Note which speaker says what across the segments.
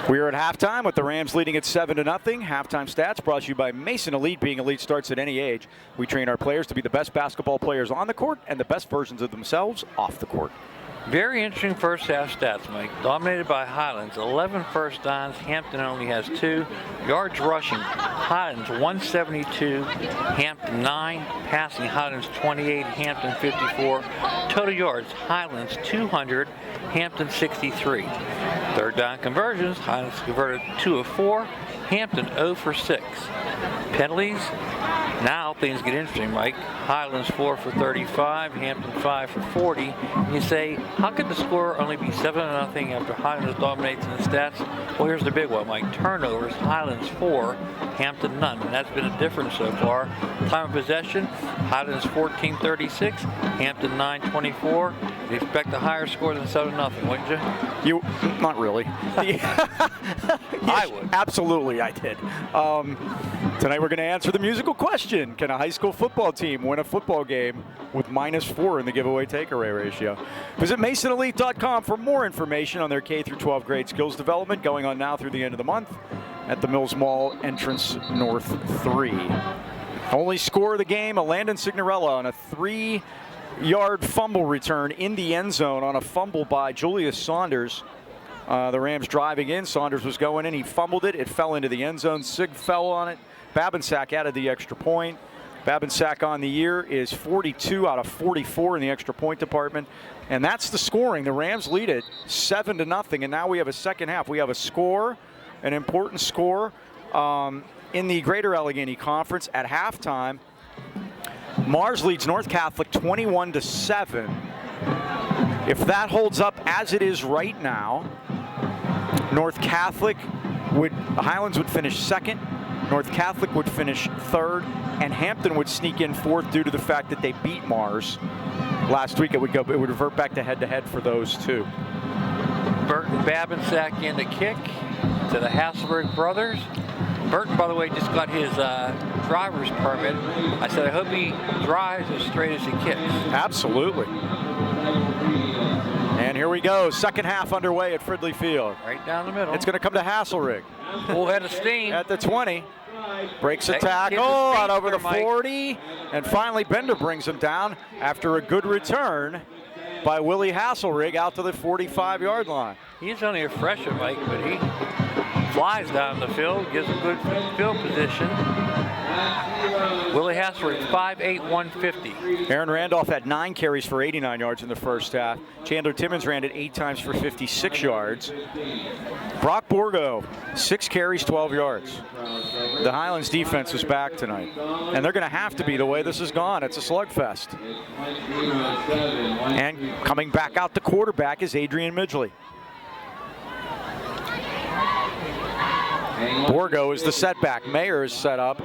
Speaker 1: We are at halftime with the Rams leading at 7-0. Halftime stats brought to you by Mason Elite. Being elite starts at any age. We train our players to be the best basketball players on the court and the best versions of themselves off the court.
Speaker 2: Very interesting first half stats, Mike. Dominated by Highlands, 11 first downs. Hampton only has 2. Yards rushing, Highlands 172, Hampton 9. Passing, Highlands 28, Hampton 54. Total yards, Highlands 200, Hampton 63. Third down conversions, Highlands converted 2 of 4, Hampton 0 for 6. Penalties, now things get interesting, Mike. Highlands 4 for 35, Hampton 5 for 40. And you say, how could the score only be 7-0 after Highlands dominates in the stats? Well, here's the big one, Mike. Turnovers, Highlands 4, Hampton none. And that's been a difference so far. Time of possession, Highlands 14-36, Hampton 9-24. You expect a higher score than 7-0, wouldn't you?
Speaker 1: Not really.
Speaker 2: I would.
Speaker 1: Absolutely, I did. Tonight we're going to answer the musical question. Can a high school football team win a football game with -4 in the giveaway take-away ratio? Visit MasonElite.com for more information on their K-12 grade skills development going on now through the end of the month at the Mills Mall entrance North 3. Only score of the game, a Landon Signorella on a 3-yard fumble return in the end zone on a fumble by Julius Saunders. The Rams driving in. Saunders was going in. He fumbled it. It fell into the end zone. Sig fell on it. Babinsack added the extra point. Babinsack on the year is 42 out of 44 in the extra point department. And that's the scoring. The Rams lead it 7-0. And now we have a second half. We have a score, an important score in the Greater Allegheny Conference at halftime. Mars leads North Catholic 21-7. If that holds up as it is right now, Highlands would finish second, North Catholic would finish third, and Hampton would sneak in fourth due to the fact that they beat Mars last week. It would revert back to head-to-head for those two.
Speaker 2: Burton Babinsack in the kick to the Hasselberg brothers. Burton, by the way, just got his driver's permit. I said, I hope he drives as straight as he kicks.
Speaker 1: Absolutely. And here we go. Second half underway at Fridley Field.
Speaker 2: Right down the middle.
Speaker 1: It's going to come to Hasselrig.
Speaker 2: Full head of steam.
Speaker 1: At the 20. Breaks a tackle out over the 40. And finally, Bender brings him down after a good return by Willie Hasselrig out to the 45-yard line.
Speaker 2: He's only a freshman, Mike, but he flies down the field, gives a good field position. Willie Hasselrig, 5'8", 150.
Speaker 1: Aaron Randolph had 9 carries for 89 yards in the first half. Chandler Timmons ran it 8 times for 56 yards. Brock Borgo, 6 carries, 12 yards. The Highlands defense is back tonight. And they're going to have to be the way this has gone. It's a slugfest. And coming back out the quarterback is Adrian Midgley. Borgo is the setback. Mayer is set up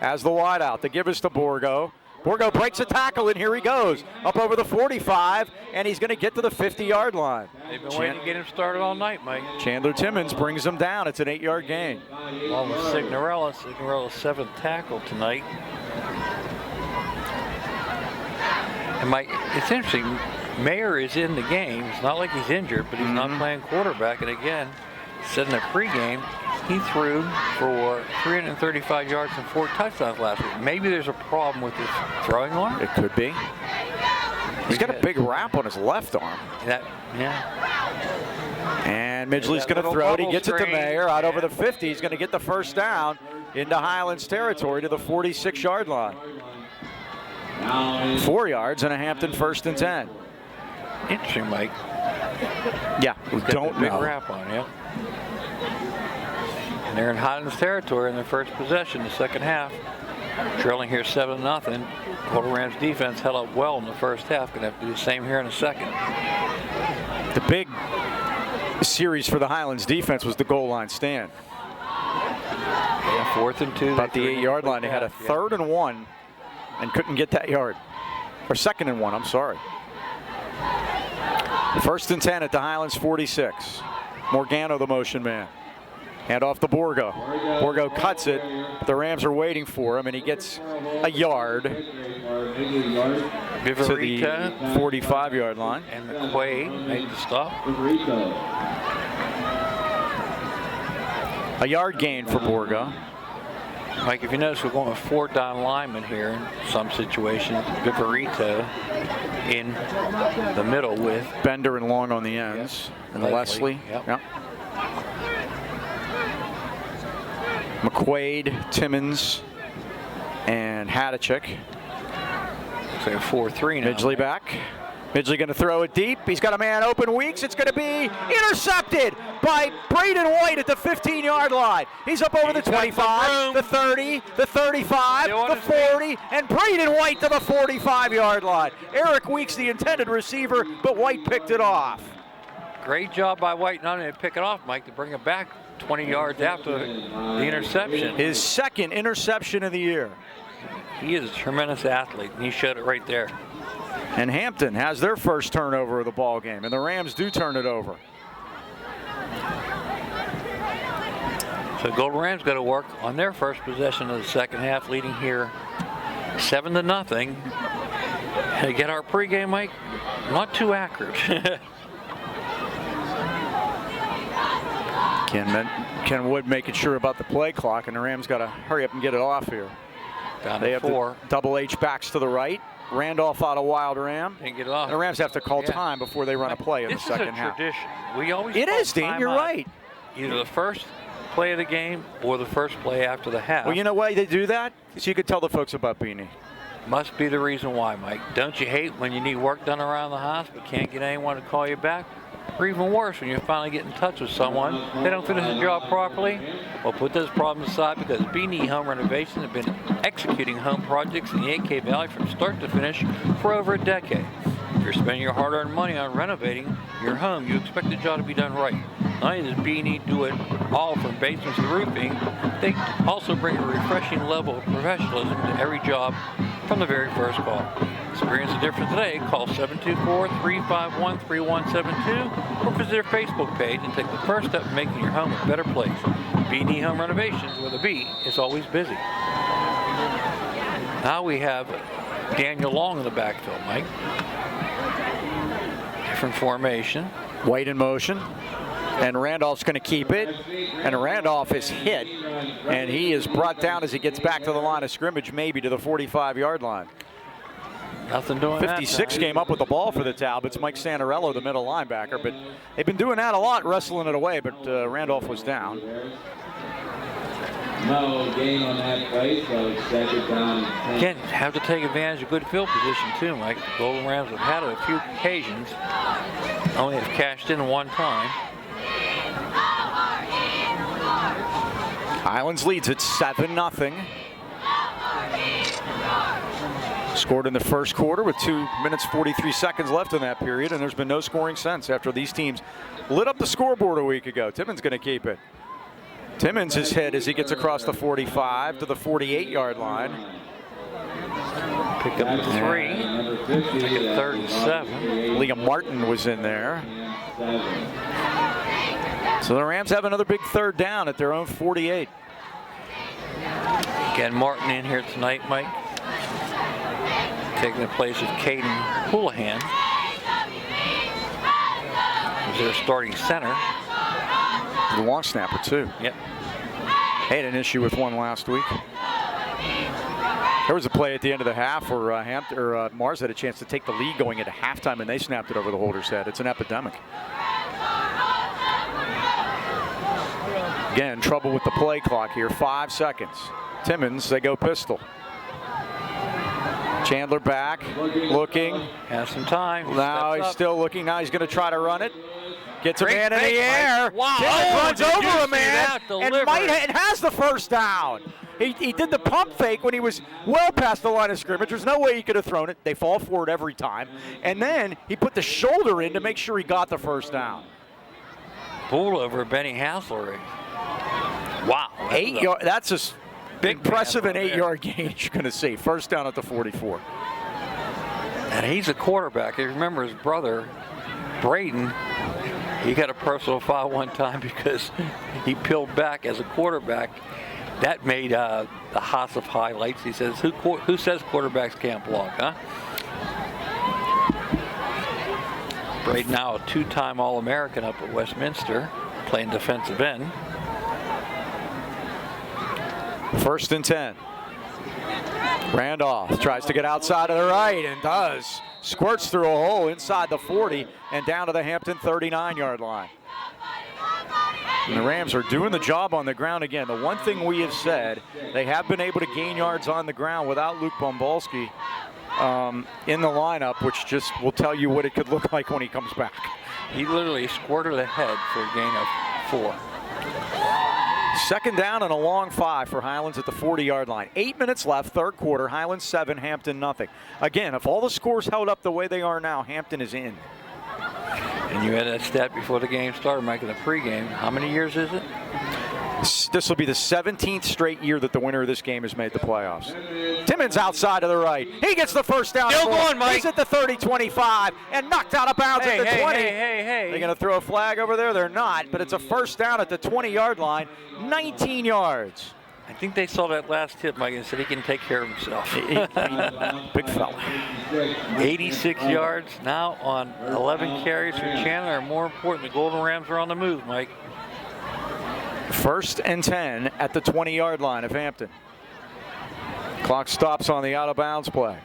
Speaker 1: as the wideout. The give is to Borgo. Borgo breaks a tackle, and here he goes. Up over the 45, and he's going to get to the 50-yard line.
Speaker 2: They've been waiting to get him started all night, Mike.
Speaker 1: Chandler Timmons brings him down. It's an 8-yard gain.
Speaker 2: Along with Signorella. Signorella's 7th tackle tonight. And Mike, it's interesting. Mayer is in the game. It's not like he's injured, but he's not playing quarterback. And again, said in the pregame, he threw for 335 yards and 4 touchdowns last week. Maybe there's a problem with his throwing arm.
Speaker 1: It could be. He's got a big wrap on his left arm. And Midgley's going to throw it. He gets it to Mayer out over the 50. He's going to get the first down into Highlands territory to the 46-yard line. 4 yards and a Hampton 1st and 10.
Speaker 2: Interesting, Mike.
Speaker 1: Yeah, we don't know.
Speaker 2: Big wrap on, yeah. And they're in Highlands territory in their first possession, the second half. Trailing here 7-0. Colorado Rams defense held up well in the first half. Going to have to do the same here in a second.
Speaker 1: The big series for the Highlands defense was the goal line stand.
Speaker 2: Yeah, 4th and 2.
Speaker 1: About the 8-yard line. They had a 3rd and 1 and couldn't get that yard. Or 2nd and 1, I'm sorry. 1st and 10 at the Highlands 46. Morgano, the motion man. Hand off to Borgo. Borgo cuts it. But the Rams are waiting for him, and he gets a yard to the 45-yard line.
Speaker 2: And McQuaid made the stop.
Speaker 1: A yard gain for Borgo.
Speaker 2: Mike, if you notice, we're going with 4 down linemen here in some situations. Viverito in the middle with
Speaker 1: Bender and Long on the ends.
Speaker 2: Yep.
Speaker 1: And Leslie.
Speaker 2: Yep.
Speaker 1: McQuaid, Timmons, and Hadachik.
Speaker 2: So 4-3 now.
Speaker 1: Midgley back. Midgley going to throw it deep. He's got a man open. Weeks. It's going to be intercepted by Braden White at the 15-yard line. He's up over the 25, the 30, the 35, the 40, and Braden White to the 45-yard line. Eric Weeks, the intended receiver, but White picked it off.
Speaker 2: Great job by White not only to pick it off, Mike, to bring it back 20 yards after the interception.
Speaker 1: His second interception of the year.
Speaker 2: He is a tremendous athlete, and he showed it right there.
Speaker 1: And Hampton has their first turnover of the ball game, and the Rams do turn it over.
Speaker 2: So Golden Rams got to work on their first possession of the second half, leading here 7-0. Hey, get our pregame, Mike, not too accurate.
Speaker 1: Ken Wood making sure about the play clock, and the Rams got to hurry up and get it off here.
Speaker 2: Down
Speaker 1: they
Speaker 2: to
Speaker 1: have
Speaker 2: 4.
Speaker 1: The double H backs to the right. Randolph out of Wild Ram.
Speaker 2: Can't get it off.
Speaker 1: And the Rams have to call time before they run a play in the second half.
Speaker 2: This is a tradition. We always
Speaker 1: it is, Dean. You're right.
Speaker 2: Either the first play of the game or the first play after the half.
Speaker 1: Well, you know why they do that? So you could tell the folks about Beanie.
Speaker 2: Must be the reason why, Mike. Don't you hate when you need work done around the house but can't get anyone to call you back? Or even worse, when you finally get in touch with someone, they don't finish the job properly? Well, put those problems aside, because B&E Home Renovations have been executing home projects in the AK Valley from start to finish for over a decade. If you're spending your hard-earned money on renovating your home, you expect the job to be done right. Not only does B&E do it all from basements to roofing, they also bring a refreshing level of professionalism to every job from the very first call. Experience the difference today. Call 724-351-3172 or visit their Facebook page and take the first step in making your home a better place. B&E Home Renovations, where the B is always busy. Now we have Daniel Long in the backfield, Mike. Different formation.
Speaker 1: White in motion. And Randolph's going to keep it. And Randolph is hit. And he is brought down as he gets back to the line of scrimmage, maybe to the 45-yard line.
Speaker 2: Nothing doing
Speaker 1: 56 came up with the ball for the Talbots. Mike Santarello, the middle linebacker. But they've been doing that a lot, wrestling it away. But Randolph was down.
Speaker 3: No gain on that play, so it's second down.
Speaker 2: Again, have to take advantage of good field position too, Mike. The Golden Rams have had it a few occasions. Only have cashed in one time.
Speaker 1: Highlands leads at 7-0. Scored in the first quarter with 2 minutes 43 seconds left in that period, and there's been no scoring since after these teams lit up the scoreboard a week ago. Timmons going to keep it. Timmons is hit as he gets across the 45 to the 48-yard line.
Speaker 2: Pick up the 3. Pick up 3rd and 7.
Speaker 1: Liam Martin was in there. So the Rams have another big 3rd down at their own 48.
Speaker 2: Again, Martin in here tonight, Mike. Taking the place of Caden Houlihan. Who's their starting center.
Speaker 1: The long snapper, too.
Speaker 2: Yep.
Speaker 1: Had an issue with one last week. There was a play at the end of the half where Mars had a chance to take the lead going into halftime, and they snapped it over the holder's head. It's an epidemic. Again, trouble with the play clock here. 5 seconds. Timmons, they go pistol. Chandler back, looking.
Speaker 2: Has some time.
Speaker 1: Now he's still looking. Now he's going to try to run it. Gets a man in the air.
Speaker 2: Wow.
Speaker 1: Runs over a man and has the first down. He did the pump fake when he was well past the line of scrimmage. There's no way he could have thrown it. They fall for it every time. And then he put the shoulder in to make sure he got the first down.
Speaker 2: Pulled over Benny Hassler. Wow.
Speaker 1: 8 yards. That's a
Speaker 2: big
Speaker 1: impressive an 8-yard gain you're going to see. First down at the 44.
Speaker 2: And he's a quarterback. You remember his brother, Braden, he got a personal foul one time because he peeled back as a quarterback. That made the Haas of highlights. He says, who says quarterbacks can't block, huh? Braden now a 2-time All-American up at Westminster, playing defensive end.
Speaker 1: First and 10. Randolph tries to get outside of the right and does. Squirts through a hole inside the 40 and down to the Hampton 39-yard line. And the Rams are doing the job on the ground again. The one thing we have said, they have been able to gain yards on the ground without Luke Bombalski in the lineup, which just will tell you what it could look like when he comes back.
Speaker 2: He literally squirted ahead for a gain of 4.
Speaker 1: Second down and a long 5 for Highlands at the 40-yard line. 8 minutes left, third quarter. Highlands 7, Hampton nothing. Again, if all the scores held up the way they are now, Hampton is in.
Speaker 2: And you had that stat before the game started, Mike, in the pregame. How many years is it?
Speaker 1: This will be the 17th straight year that the winner of this game has made the playoffs. Timmons outside to the right. He gets the first down.
Speaker 2: Still going, Mike.
Speaker 1: He's at the 30-25 and knocked out of bounds at the 20.
Speaker 2: Hey.
Speaker 1: They're going to throw a flag over there? They're not, but it's a first down at the 20-yard line, 19 yards.
Speaker 2: I think they saw that last hit, Mike, and said he can take care of himself.
Speaker 1: Big fella.
Speaker 2: 86 yards now on 11 carries for Chandler. And more important, the Golden Rams are on the move, Mike.
Speaker 1: First and 10 at the 20-yard line of Hampton. Clock stops on the out-of-bounds play.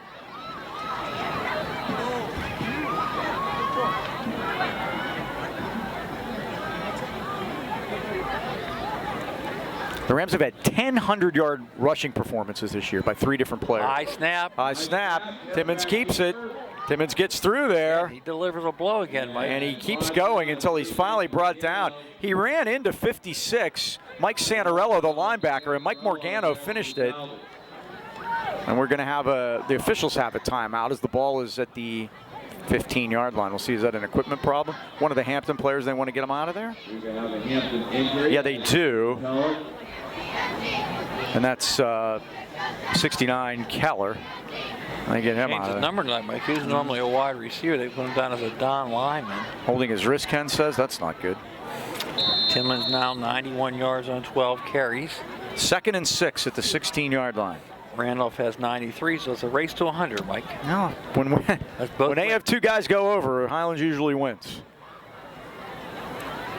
Speaker 1: The Rams have had 10 100-yard rushing performances this year by 3 different players.
Speaker 2: High snap.
Speaker 1: High snap. Timmons keeps it. Timmons gets through there.
Speaker 2: He delivers a blow again, Mike.
Speaker 1: And he keeps going until he's finally brought down. He ran into 56. Mike Santarello, the linebacker, and Mike Morgano finished it. And we're going to have the officials have a timeout as the ball is at the 15-yard line. We'll see, is that an equipment problem? One of the Hampton players, they want to get him out of there? Yeah, they do. And that's 69 Keller. I get him out of
Speaker 2: his
Speaker 1: there.
Speaker 2: number tonight, Mike. He's normally a wide receiver. They put him down as a Don lineman.
Speaker 1: Holding his wrist, Ken says. That's not good.
Speaker 2: Timmons now 91 yards on 12 carries.
Speaker 1: Second and 6 at the 16-yard line.
Speaker 2: Randolph has 93, so it's a race to 100, Mike.
Speaker 1: No, when they have 2 guys go over, Highlands usually wins.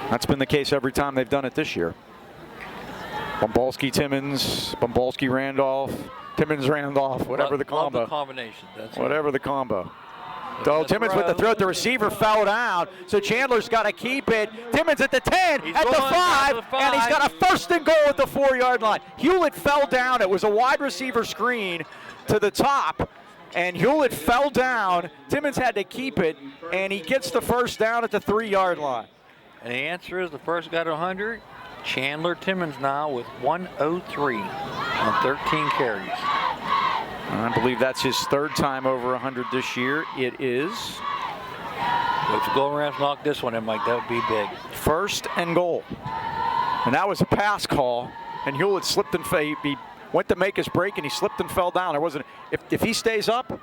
Speaker 1: That's been the case every time they've done it this year. Bombalski, Timmons, Bombalski, Randolph, Timmons, Randolph, whatever the combo.
Speaker 2: Love the combination. That's
Speaker 1: whatever the combo. So Timmons with the throw. The receiver fell down, so Chandler's got to keep it. Timmons at the 10, at the 5, and he's got a first and goal at the 4-yard line. Hewlett fell down. It was a wide receiver screen to the top, and Hewlett fell down. Timmons had to keep it, and he gets the first down at the 3-yard line.
Speaker 2: And the answer is the first got 100. Chandler Timmons now with 103 on 13 carries.
Speaker 1: I believe that's his 3rd time over 100 this year. It is.
Speaker 2: If the Golden Rams knock this one in, Mike, that would be big.
Speaker 1: First and goal. And that was a pass call. And Hewlett slipped and he went to make his break, and he slipped and fell down. There wasn't. If he stays up,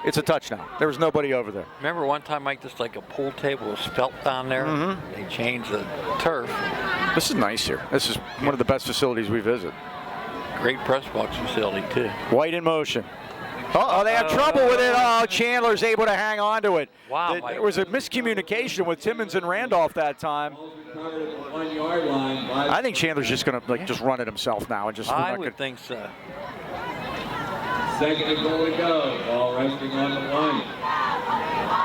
Speaker 1: it's a touchdown. There was nobody over there.
Speaker 2: Remember one time, Mike, just like a pool table was felt down there?
Speaker 1: Mm-hmm.
Speaker 2: They changed the turf.
Speaker 1: This is nice here. This is one of the best facilities we visit.
Speaker 2: Great press box facility, too.
Speaker 1: White in motion. Uh-oh, they have trouble with it. Oh, Chandler's able to hang on to it.
Speaker 2: Wow,
Speaker 1: There was a miscommunication with Timmons and Randolph that time. I think Chandler's just going to just run it himself now. And just.
Speaker 2: I would think so.
Speaker 3: Second and goal to go. Ball resting on the line.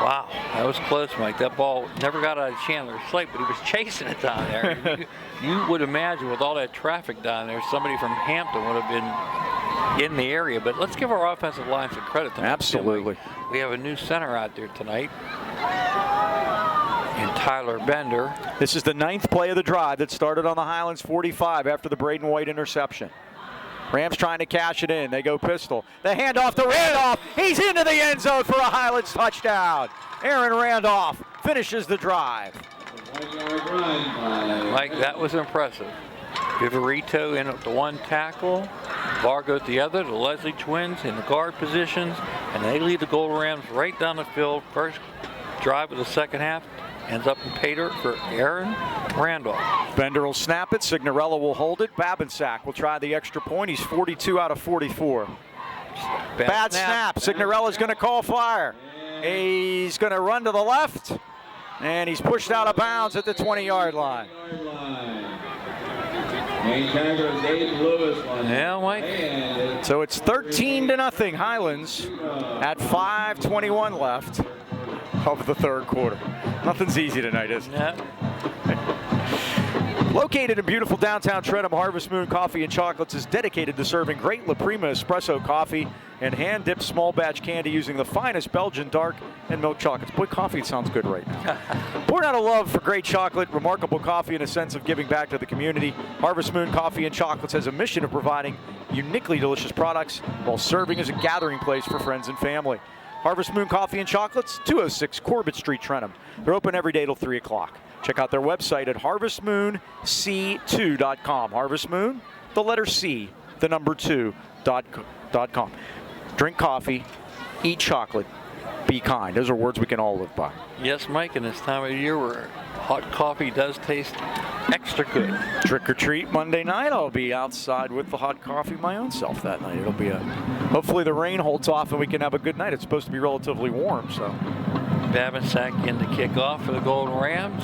Speaker 2: Wow, that was close, Mike. That ball never got out of Chandler's sight, but he was chasing it down there. you would imagine with all that traffic down there, somebody from Hampton would have been in the area. But let's give our offensive line some credit.
Speaker 1: Absolutely.
Speaker 2: We have a new center out there tonight. And Tyler Bender.
Speaker 1: This is the 9th play of the drive that started on the Highlands 45 after the Braden White interception. Rams trying to cash it in. They go pistol. The handoff to Randolph. He's into the end zone for a Highlands touchdown. Aaron Randolph finishes the drive.
Speaker 2: Mike, that was impressive. Viverito in at the 1 tackle. Vargo at the other. The Leslie twins in the guard positions. And they lead the Golden Rams right down the field. First drive of the second half. Ends up in pay dirt for Aaron Randolph.
Speaker 1: Bender will snap it. Signorella will hold it. Babinsack will try the extra point. He's 42 out of 44. Bad snap. Signorella's going to call fire. He's going to run to the left. And he's pushed out of bounds at the 20-yard line.
Speaker 3: Main tagger is Dave Lewis.
Speaker 2: Yeah, Mike.
Speaker 1: So it's 13-0 Highlands at 5:21 left of the third quarter. Nothing's easy tonight, is it?
Speaker 2: Yeah.
Speaker 1: Located in beautiful downtown Trentham, Harvest Moon Coffee and Chocolates is dedicated to serving great La Prima espresso coffee and hand-dipped small batch candy using the finest Belgian dark and milk chocolates. Boy, coffee sounds good right now. Born out of love for great chocolate, remarkable coffee, and a sense of giving back to the community, Harvest Moon Coffee and Chocolates has a mission of providing uniquely delicious products while serving as a gathering place for friends and family. Harvest Moon Coffee and Chocolates, 206 Corbett Street, Trentham. They're open every day till 3 o'clock. Check out their website at harvestmoonc2.com. Harvest Moon, the letter C, the number 2.com. Drink coffee, eat chocolate, be kind. Those are words we can all live by.
Speaker 2: Yes, Mike, and this time of year where hot coffee does taste extra good.
Speaker 1: Trick or treat Monday night. I'll be outside with the hot coffee my own self that night. It'll be hopefully the rain holds off and we can have a good night. It's supposed to be relatively warm, so.
Speaker 2: Babensack in to kick off for the Golden Rams.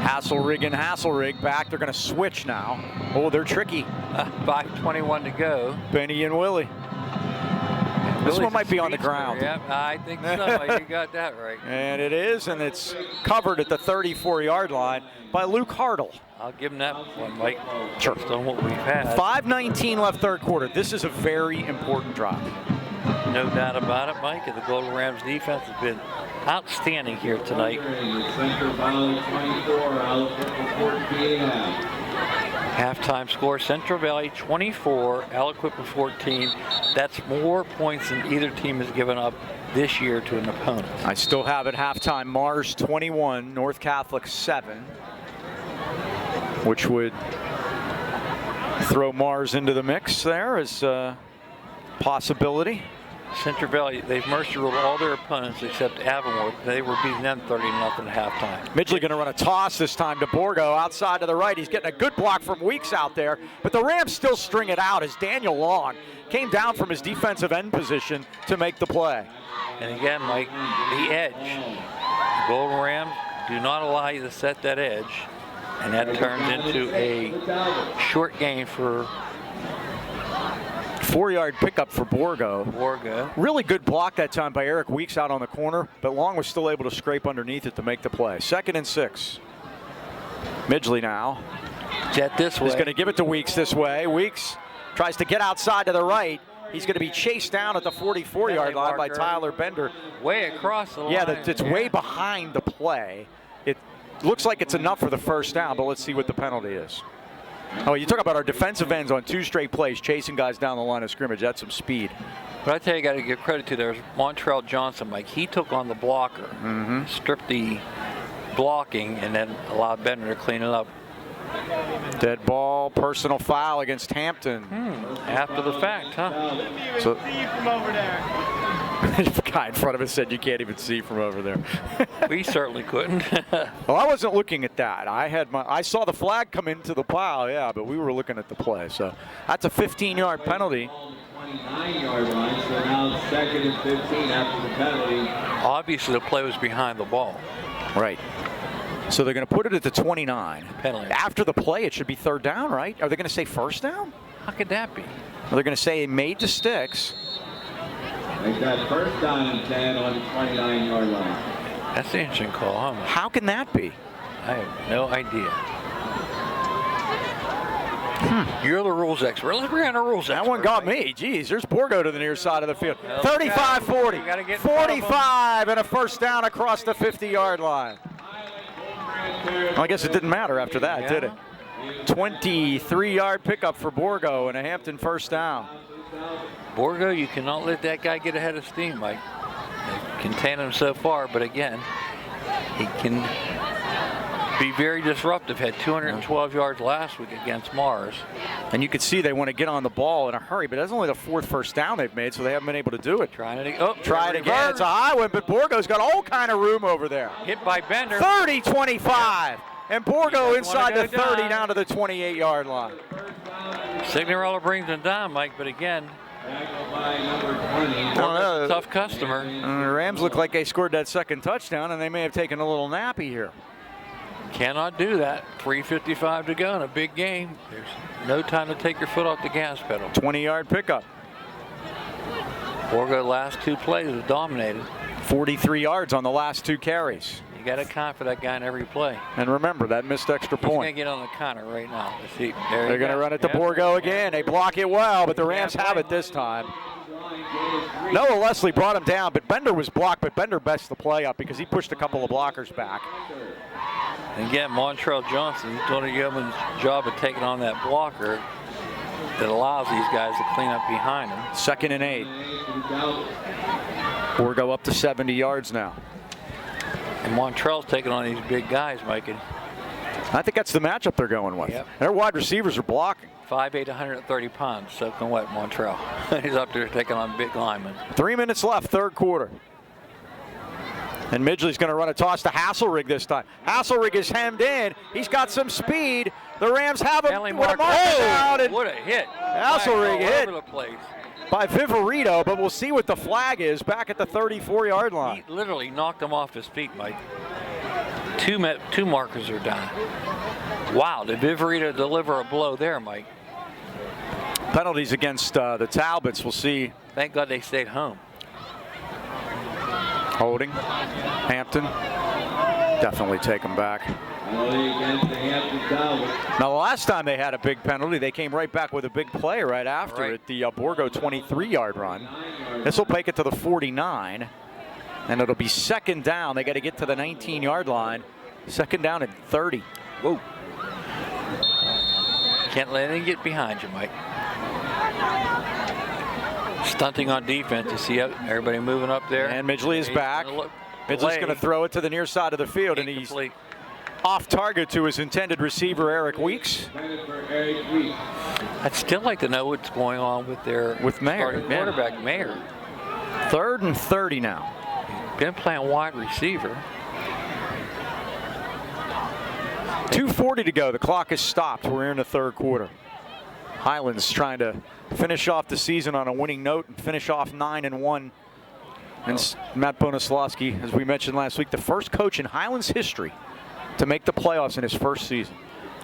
Speaker 1: Hasselrig and Hasselrig back. They're going to switch now. Oh, they're tricky.
Speaker 2: 5:21 to go.
Speaker 1: Benny and Willie. This one might be on the ground.
Speaker 2: Yeah, I think so. You got that right.
Speaker 1: And it is, and it's covered at the 34-yard line by Luke Hartle.
Speaker 2: I'll give him that one, Mike.
Speaker 1: Sure.
Speaker 2: Based on what we've had.
Speaker 1: 5:19 left third quarter. This is a very important drive.
Speaker 2: No doubt about it, Mike. And the Golden Rams defense has been outstanding here tonight.
Speaker 3: Center Valley 24, Aliquippa 14.
Speaker 2: Halftime score, Central Valley 24, Aliquippa 14. That's more points than either team has given up this year to an opponent.
Speaker 1: I still have at halftime Mars 21, North Catholic 7, which would throw Mars into the mix there as a possibility.
Speaker 2: Central Valley, they've mercy ruled all their opponents except Avonworth. They were beating them 30-0 at halftime.
Speaker 1: Midgley going to run a toss this time to Borgo outside to the right. He's getting a good block from Weeks out there, but the Rams still string it out as Daniel Long came down from his defensive end position to make the play.
Speaker 2: And again, Mike, the edge. The Golden Rams do not allow you to set that edge, and that turns into a short gain for
Speaker 1: 4-yard pickup for Borgo. Really good block that time by Eric Weeks out on the corner, but Long was still able to scrape underneath it to make the play. 2nd and 6. Midgley now.
Speaker 2: Jet this way.
Speaker 1: He's going to give it to Weeks this way. Weeks tries to get outside to the right. He's going to be chased down at the 44-yard line by Tyler Bender.
Speaker 2: Way across the line.
Speaker 1: Yeah, it's way behind the play. It looks like it's enough for the first down, but let's see what the penalty is. Oh, you talk about our defensive ends on 2 straight plays, chasing guys down the line of scrimmage. That's some speed.
Speaker 2: But I tell you, got to give credit to there's Montrell Johnson, Mike. He took on the blocker, stripped the blocking, and then allowed Bender to clean it up.
Speaker 1: Dead ball, personal foul against Hampton.
Speaker 2: After the fact, huh?
Speaker 1: So, see you from over there. The guy in front of us said you can't even see from over there.
Speaker 2: We certainly couldn't.
Speaker 1: Well, I wasn't looking at that. I saw the flag come into the plow, yeah, but we were looking at the play. So that's a 15-yard penalty.
Speaker 3: 29-yard line, so now 2nd and 15 after the penalty.
Speaker 2: Obviously, the play was behind the ball.
Speaker 1: Right. So they're going to put it at the 29.
Speaker 2: Penalty.
Speaker 1: After the play, it should be 3rd down, right? Are they going to say 1st down?
Speaker 2: How could that be?
Speaker 1: Well, they're going to say it made the sticks.
Speaker 3: Make that 1st down and 10 on the 29-yard line.
Speaker 2: That's an interesting call, huh?
Speaker 1: How can that be?
Speaker 2: I have no idea. You're the rules expert. Let's bring on a rules expert.
Speaker 1: That one got me. Geez, there's Borgo to the near side of the field. 35-40. 45 and a 1st down across the 50-yard line. Well, I guess it didn't matter after that, did it? 23-yard pickup for Borgo and a Hampton 1st down.
Speaker 2: Borgo, you cannot let that guy get ahead of steam, Mike. They contain him so far, but again, he can be very disruptive. Had 212 yards last week against Mars.
Speaker 1: And you can see they want to get on the ball in a hurry, but that's only the 4th 1st down they've made, so they haven't been able to do it.
Speaker 2: Try it
Speaker 1: again. It's a high one, but Borgo's got all kind of room over there.
Speaker 2: Hit by Bender.
Speaker 1: 30-25. And Borgo inside the 30 down to the 28-yard line.
Speaker 2: Signorella brings him down, Mike, but again,
Speaker 3: number 20.
Speaker 2: Tough customer.
Speaker 1: The Rams look like they scored that 2nd touchdown, and they may have taken a little nappy here.
Speaker 2: Cannot do that. 3:55 to go in a big game. There's no time to take your foot off the gas pedal.
Speaker 1: 20-yard pickup.
Speaker 2: Borgo last 2 plays was dominated.
Speaker 1: 43 yards on the last 2 carries.
Speaker 2: You got to count for that guy in every play.
Speaker 1: And remember, that missed extra
Speaker 2: He's going to
Speaker 1: point.
Speaker 2: get on the counter right now. Let's see.
Speaker 1: They're going to run it to Borgo again. They block it well, but the Rams have it this time. Noah Leslie brought him down, but Bender was blocked, but Bender messed the play up because he pushed a couple of blockers back.
Speaker 2: And again, Montrell Johnson doing a yeoman's job of taking on that blocker that allows these guys to clean up behind him.
Speaker 1: 2nd and 8. Borgo up to 70 yards now.
Speaker 2: And Montrell's taking on these big guys, Mike.
Speaker 1: I think that's the matchup they're going with.
Speaker 2: Yep.
Speaker 1: Their wide receivers are blocking.
Speaker 2: 5'8", 130 pounds, soaking wet, Montrell. He's up there taking on big linemen.
Speaker 1: 3 minutes left, 3rd quarter. And Midgley's going to run a toss to Hasselrig this time. Hasselrig is hemmed in. He's got some speed. The Rams have him with a marker down. And
Speaker 2: what a hit.
Speaker 1: Hasselrig hit
Speaker 2: All over the place.
Speaker 1: by Viverito, but we'll see what the flag is back at the 34-yard line.
Speaker 2: He literally knocked him off his feet, Mike. Two markers are down. Wow, did Viverito deliver a blow there, Mike?
Speaker 1: Penalties against the Talbots. We'll see.
Speaker 2: Thank God they stayed home.
Speaker 1: Holding. Hampton. Definitely take him back.
Speaker 3: Against the Hampton Talbots.
Speaker 1: Now, the last time they had a big penalty, they came right back with a big play right after
Speaker 2: Right.
Speaker 1: it. The Borgo 23-yard run. This will make it to the 49. And it'll be 2nd down. They got to get to the 19-yard line. 2nd down and 30.
Speaker 2: Whoa. Can't let anything get behind you, Mike. Stunting on defense. You see everybody moving up there.
Speaker 1: And Midgley is
Speaker 2: He's
Speaker 1: back.
Speaker 2: gonna look
Speaker 1: Midgley's
Speaker 2: away.
Speaker 1: going to throw it to the near side of the field, and he's
Speaker 2: Incomplete.
Speaker 1: off target to his intended receiver, Eric Weeks.
Speaker 3: Intended for Eric Weeks.
Speaker 2: I'd still like to know what's going on with their
Speaker 1: Mayer,
Speaker 2: starting
Speaker 1: yeah.
Speaker 2: quarterback, Mayer.
Speaker 1: 3rd and 30 now.
Speaker 2: Been playing wide receiver.
Speaker 1: 2:40 to go. The clock is stopped. We're in the 3rd quarter. Highlands trying to finish off the season on a winning note and finish off 9-1. And Matt Bonaslawski, as we mentioned last week, the first coach in Highlands history to make the playoffs in his first season.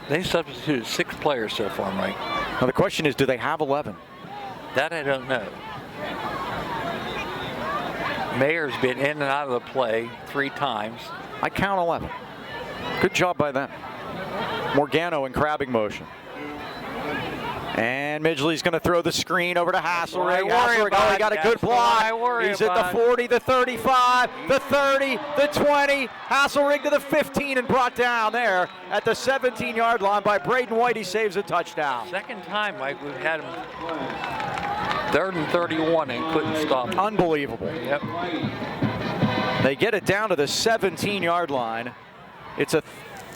Speaker 2: They substituted 6 players so far, Mike.
Speaker 1: Now the question is, do they have 11?
Speaker 2: That I don't know. Mayer's been in and out of the play 3 times.
Speaker 1: I count 11. Good job by them. Morgano in crabbing motion. And Midgley's going to throw the screen over to Hasselrig. Hasselrig, oh, he got a good block. He's at the 40, the 35, the 30, the 20. Hasselrig to the 15 and brought down there at the 17-yard line by Braden White. He saves a touchdown.
Speaker 2: 2nd time, Mike, we've had him 3rd and 31 and couldn't stop him.
Speaker 1: Unbelievable.
Speaker 2: Yep.
Speaker 1: They get it down to the 17-yard line. It's a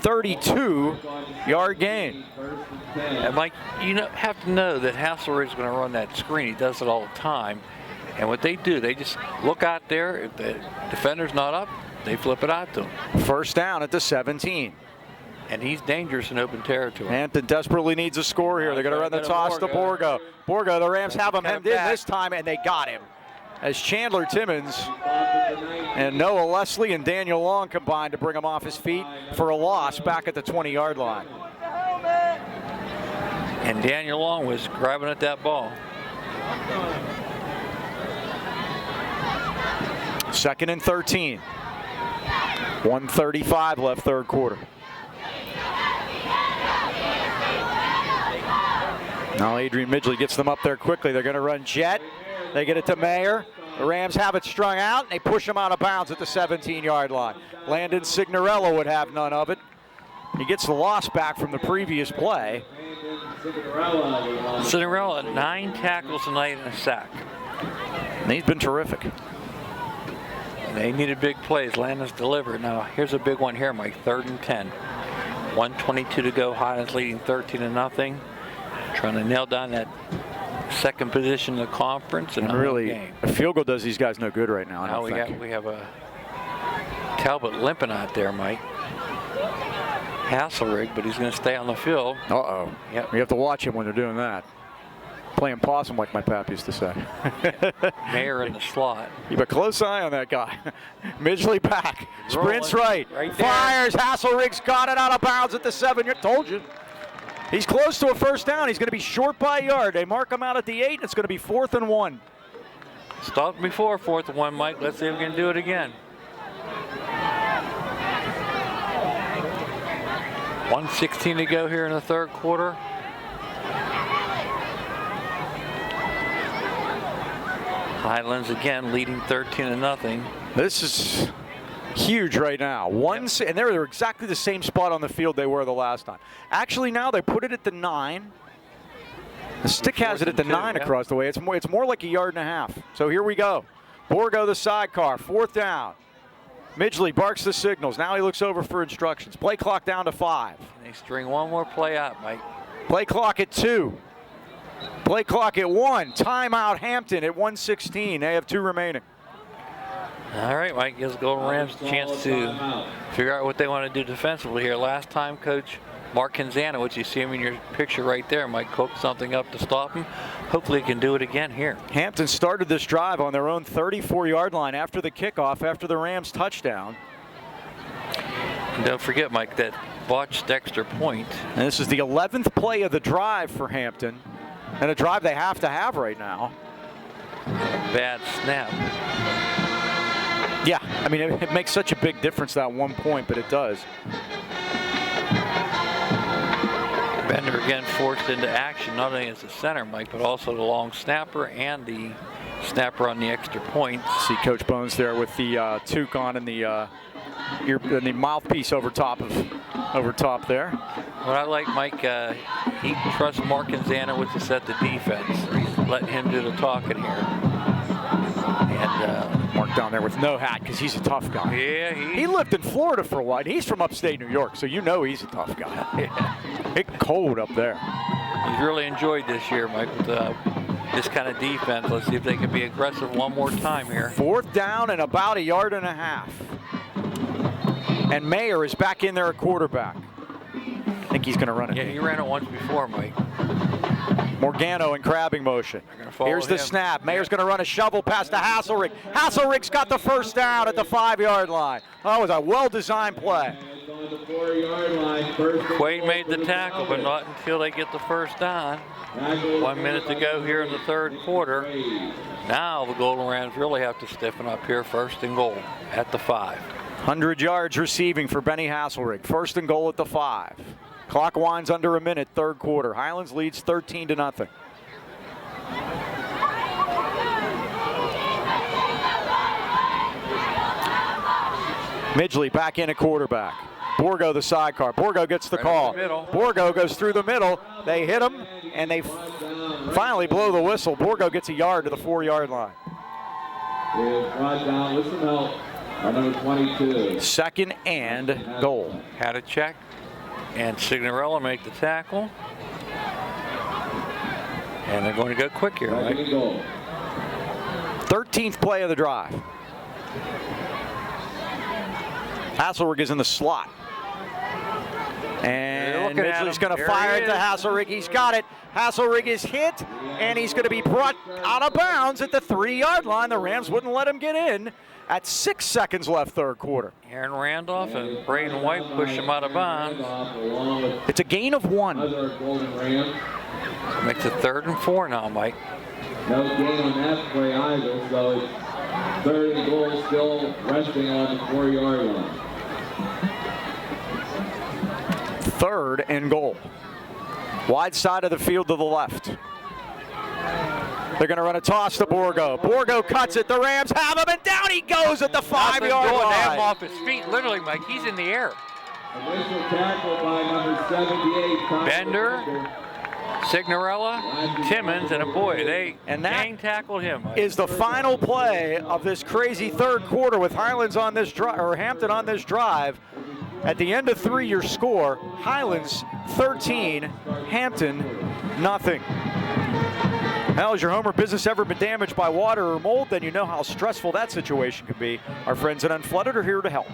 Speaker 1: 32-yard gain.
Speaker 2: And Mike, you have to know that Hasselrid's going to run that screen. He does it all the time. And what they do, they just look out there. If the defender's not up, they flip it out to him.
Speaker 1: 1st down at the 17.
Speaker 2: And he's dangerous in open territory.
Speaker 1: Hampton desperately needs a score here. They're going to run the toss to Borgo. Borgo, the Rams have him hemmed in this time, and they got him. As Chandler Timmons and Noah Leslie and Daniel Long combined to bring him off his feet for a loss back at the 20-yard line.
Speaker 2: And Daniel Long was grabbing at that ball.
Speaker 1: 2nd and 13. 1:35 left 3rd quarter. Now Adrian Midgley gets them up there quickly. They're going to run jet. They get it to Mayer. The Rams have it strung out, and they push him out of bounds at the 17-yard line. Landon Signorello would have none of it. He gets the loss back from the previous play.
Speaker 2: Cinderella, 9 tackles tonight and a sack.
Speaker 1: And he's been terrific.
Speaker 2: They needed big plays. Landon's delivered. Now, here's a big one here, Mike. 3rd and 10. 1:22 to go. Highlands leading 13-0. Trying to nail down that 2nd position in the conference. And
Speaker 1: really,
Speaker 2: game.
Speaker 1: a field goal does these guys no good right now, I
Speaker 2: Now
Speaker 1: don't think.
Speaker 2: we have a Talbot limping out there, Mike. Hasselrig, but he's going to stay on the field.
Speaker 1: Uh-oh.
Speaker 2: Yep.
Speaker 1: You have to watch him when they're doing that. playing possum, like my pap used to say.
Speaker 2: Mayer in the slot.
Speaker 1: Keep a close eye on that guy. Midgley back. Sprints right.
Speaker 2: Right there.
Speaker 1: Fires. Hasselrig's got it out of bounds at the 7. Told you. He's close to a first down. He's going to be short by a yard. They mark him out at the 8. And it's going to be 4th and 1.
Speaker 2: Stopped before 4th and 1, Mike. Let's see if we can do it again. 1:16 to go here in the third quarter. Highlands again leading 13-0.
Speaker 1: This is huge right now. And they're exactly the same spot on the field they were the last time. Actually, now they put it at the 9. The stick has it at the 9 across the way. It's more like a yard and a half. So here we go. Borgo the sidecar. 4th down. Midgley barks the signals. Now he looks over for instructions. Play clock down to 5.
Speaker 2: They string one more play out, Mike.
Speaker 1: Play clock at 2. Play clock at 1. Timeout Hampton at 1:16. They have 2 remaining.
Speaker 2: All right, Mike, gives Golden Rams a chance to figure out what they want to do defensively here. Last time, Coach Mark Canzano, which you see him in your picture right there, might cook something up to stop him. Hopefully he can do it again here. Hampton
Speaker 1: started this drive on their own 34-yard line after the kickoff, after the Rams touchdown.
Speaker 2: And don't forget, Mike, that botched extra point.
Speaker 1: And this is the 11th play of the drive for Hampton, and a drive they have to have right now.
Speaker 2: Bad snap.
Speaker 1: Yeah, I mean, it makes such a big difference, that 1 point, but it does.
Speaker 2: Bender again forced into action, not only as the center, Mike, but also the long snapper and the snapper on the extra point.
Speaker 1: See Coach Bones there with the toque on and the mouthpiece over top there.
Speaker 2: What I like, Mike, he trusts Mark Canzano with to set the defense. He's letting him do the talking here. And
Speaker 1: Mark down there with no hat because he's a tough guy.
Speaker 2: Yeah, he
Speaker 1: lived in Florida for a while. He's from upstate New York, so you know he's a tough guy.
Speaker 2: Yeah.
Speaker 1: It's cold up there.
Speaker 2: He's really enjoyed this year, Mike, with this kind of defense. Let's see if they can be aggressive one more time here.
Speaker 1: 4th down and about a yard and a half. And Mayer is back in there at quarterback. I think he's going to run it.
Speaker 2: Yeah, he ran it once before, Mike.
Speaker 1: Morgano in crabbing motion. Here's the snap. Mayer's going to run a shovel pass to Hasselrig. Hasselrig's got the first down at the 5-yard line. That was a well-designed play.
Speaker 2: Quaid made the tackle, but not until they get the first down. 1 minute to go here in the third quarter. Now the Golden Rams really have to stiffen up here. 1st and goal at the 5.
Speaker 1: 100 yards receiving for Benny Hasselrig. 1st and goal at the 5. Clock winds under a minute, third quarter. Highlands leads 13-0. Midgley back in at quarterback. Borgo the sidecar. Borgo gets the call. Borgo goes through the middle. They hit him, and they finally blow the whistle. Borgo gets a yard to the 4-yard line.
Speaker 3: Brought down with some help. Number 22.
Speaker 1: 2nd and goal.
Speaker 2: Had a check. And Signorella make the tackle. And they're going to go quick here, right?
Speaker 1: 13th play of the drive. Hasselrig is in the slot. And Midgley's going to fire it to Hasselrig. He's got it. Hasselrig is hit, and he's going to be brought out of bounds at the 3-yard line. The Rams wouldn't let him get in at 6 seconds left, third quarter.
Speaker 2: Aaron Randolph and Braden White push him out of bounds.
Speaker 1: It's a gain of 1.
Speaker 2: Makes it 3rd and 4 now, Mike.
Speaker 3: No gain on that play either, so it's 3rd and goal, still resting on the 4-yard line.
Speaker 1: 3rd and goal. Wide side of the field to the left. They're going to run a toss to Borgo. Borgo cuts it. The Rams have him, and down he goes at the 5-yard line.
Speaker 2: They have him off his feet, literally, Mike. He's in the air.
Speaker 3: Initial tackle by number 78.
Speaker 2: Bender, Signorella, Timmons, and a boy. They gang tackled him.
Speaker 1: Is the final play of this crazy third quarter with Highlands on this drive, or Hampton on this drive. At the end of 3, your score: Highlands 13, Hampton nothing. Hell, has your home or business ever been damaged by water or mold? Then you know how stressful that situation can be. Our friends at Unflooded are here to help.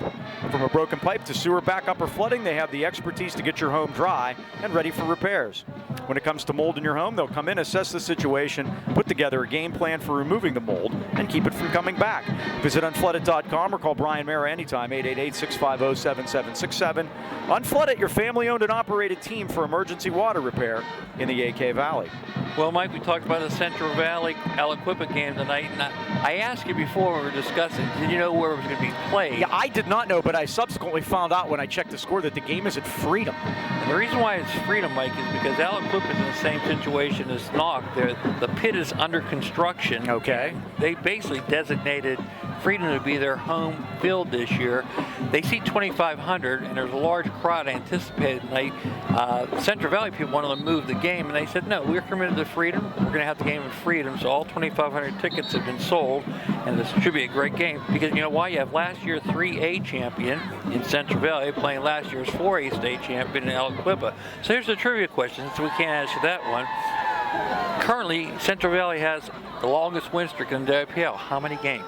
Speaker 1: From a broken pipe to sewer backup or flooding, they have the expertise to get your home dry and ready for repairs. When it comes to mold in your home, they'll come in, assess the situation, put together a game plan for removing the mold, and keep it from coming back. Visit unflooded.com or call Brian Mara anytime, 888-650-7767. Unflooded, your family-owned and operated team for emergency water repair in the AK Valley.
Speaker 2: Well, Mike, we talked about the Central Valley Aliquippa game tonight, and I asked you before we were discussing, did you know where it was going to be played?
Speaker 1: Yeah, I did not know, but I subsequently found out when I checked the score that the game is at Freedom.
Speaker 2: And the reason why it's Freedom, Mike, is because Aliquippa is in the same situation as Knock. The pit is under construction.
Speaker 1: Okay.
Speaker 2: They basically designated Freedom to be their home field this year. They seat 2,500, and there's a large crowd anticipated tonight. Central Valley people wanted to move the game, and they said, no, we're committed to Freedom. We're going to have the game in Freedom, so all 2,500 tickets have been sold, and this should be a great game. Because you know why? You have last year 3A champion in Central Valley playing last year's 4A state champion in Aliquippa. So here's the trivia question, so we can't answer that one. Currently, Central Valley has the longest win streak in the WPL. How many games?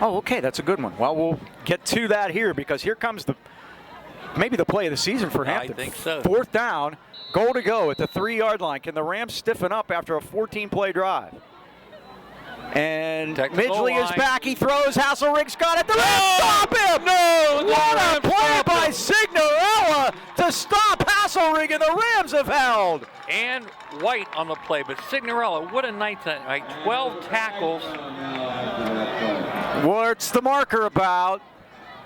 Speaker 1: Oh, okay, that's a good one. Well, we'll get to that here because here comes maybe the play of the season for Hampton.
Speaker 2: I think so.
Speaker 1: 4th down, goal to go at the 3-yard line. Can the Rams stiffen up after a 14-play drive? And Midgley is back. He throws. Hasselrink's got it. The Rams stop him! No! What a play by Signorella to stop Hasselrink, and the Rams have held.
Speaker 2: And White on the play, but Signorella, what a night tonight. 12 tackles.
Speaker 1: What's the marker about?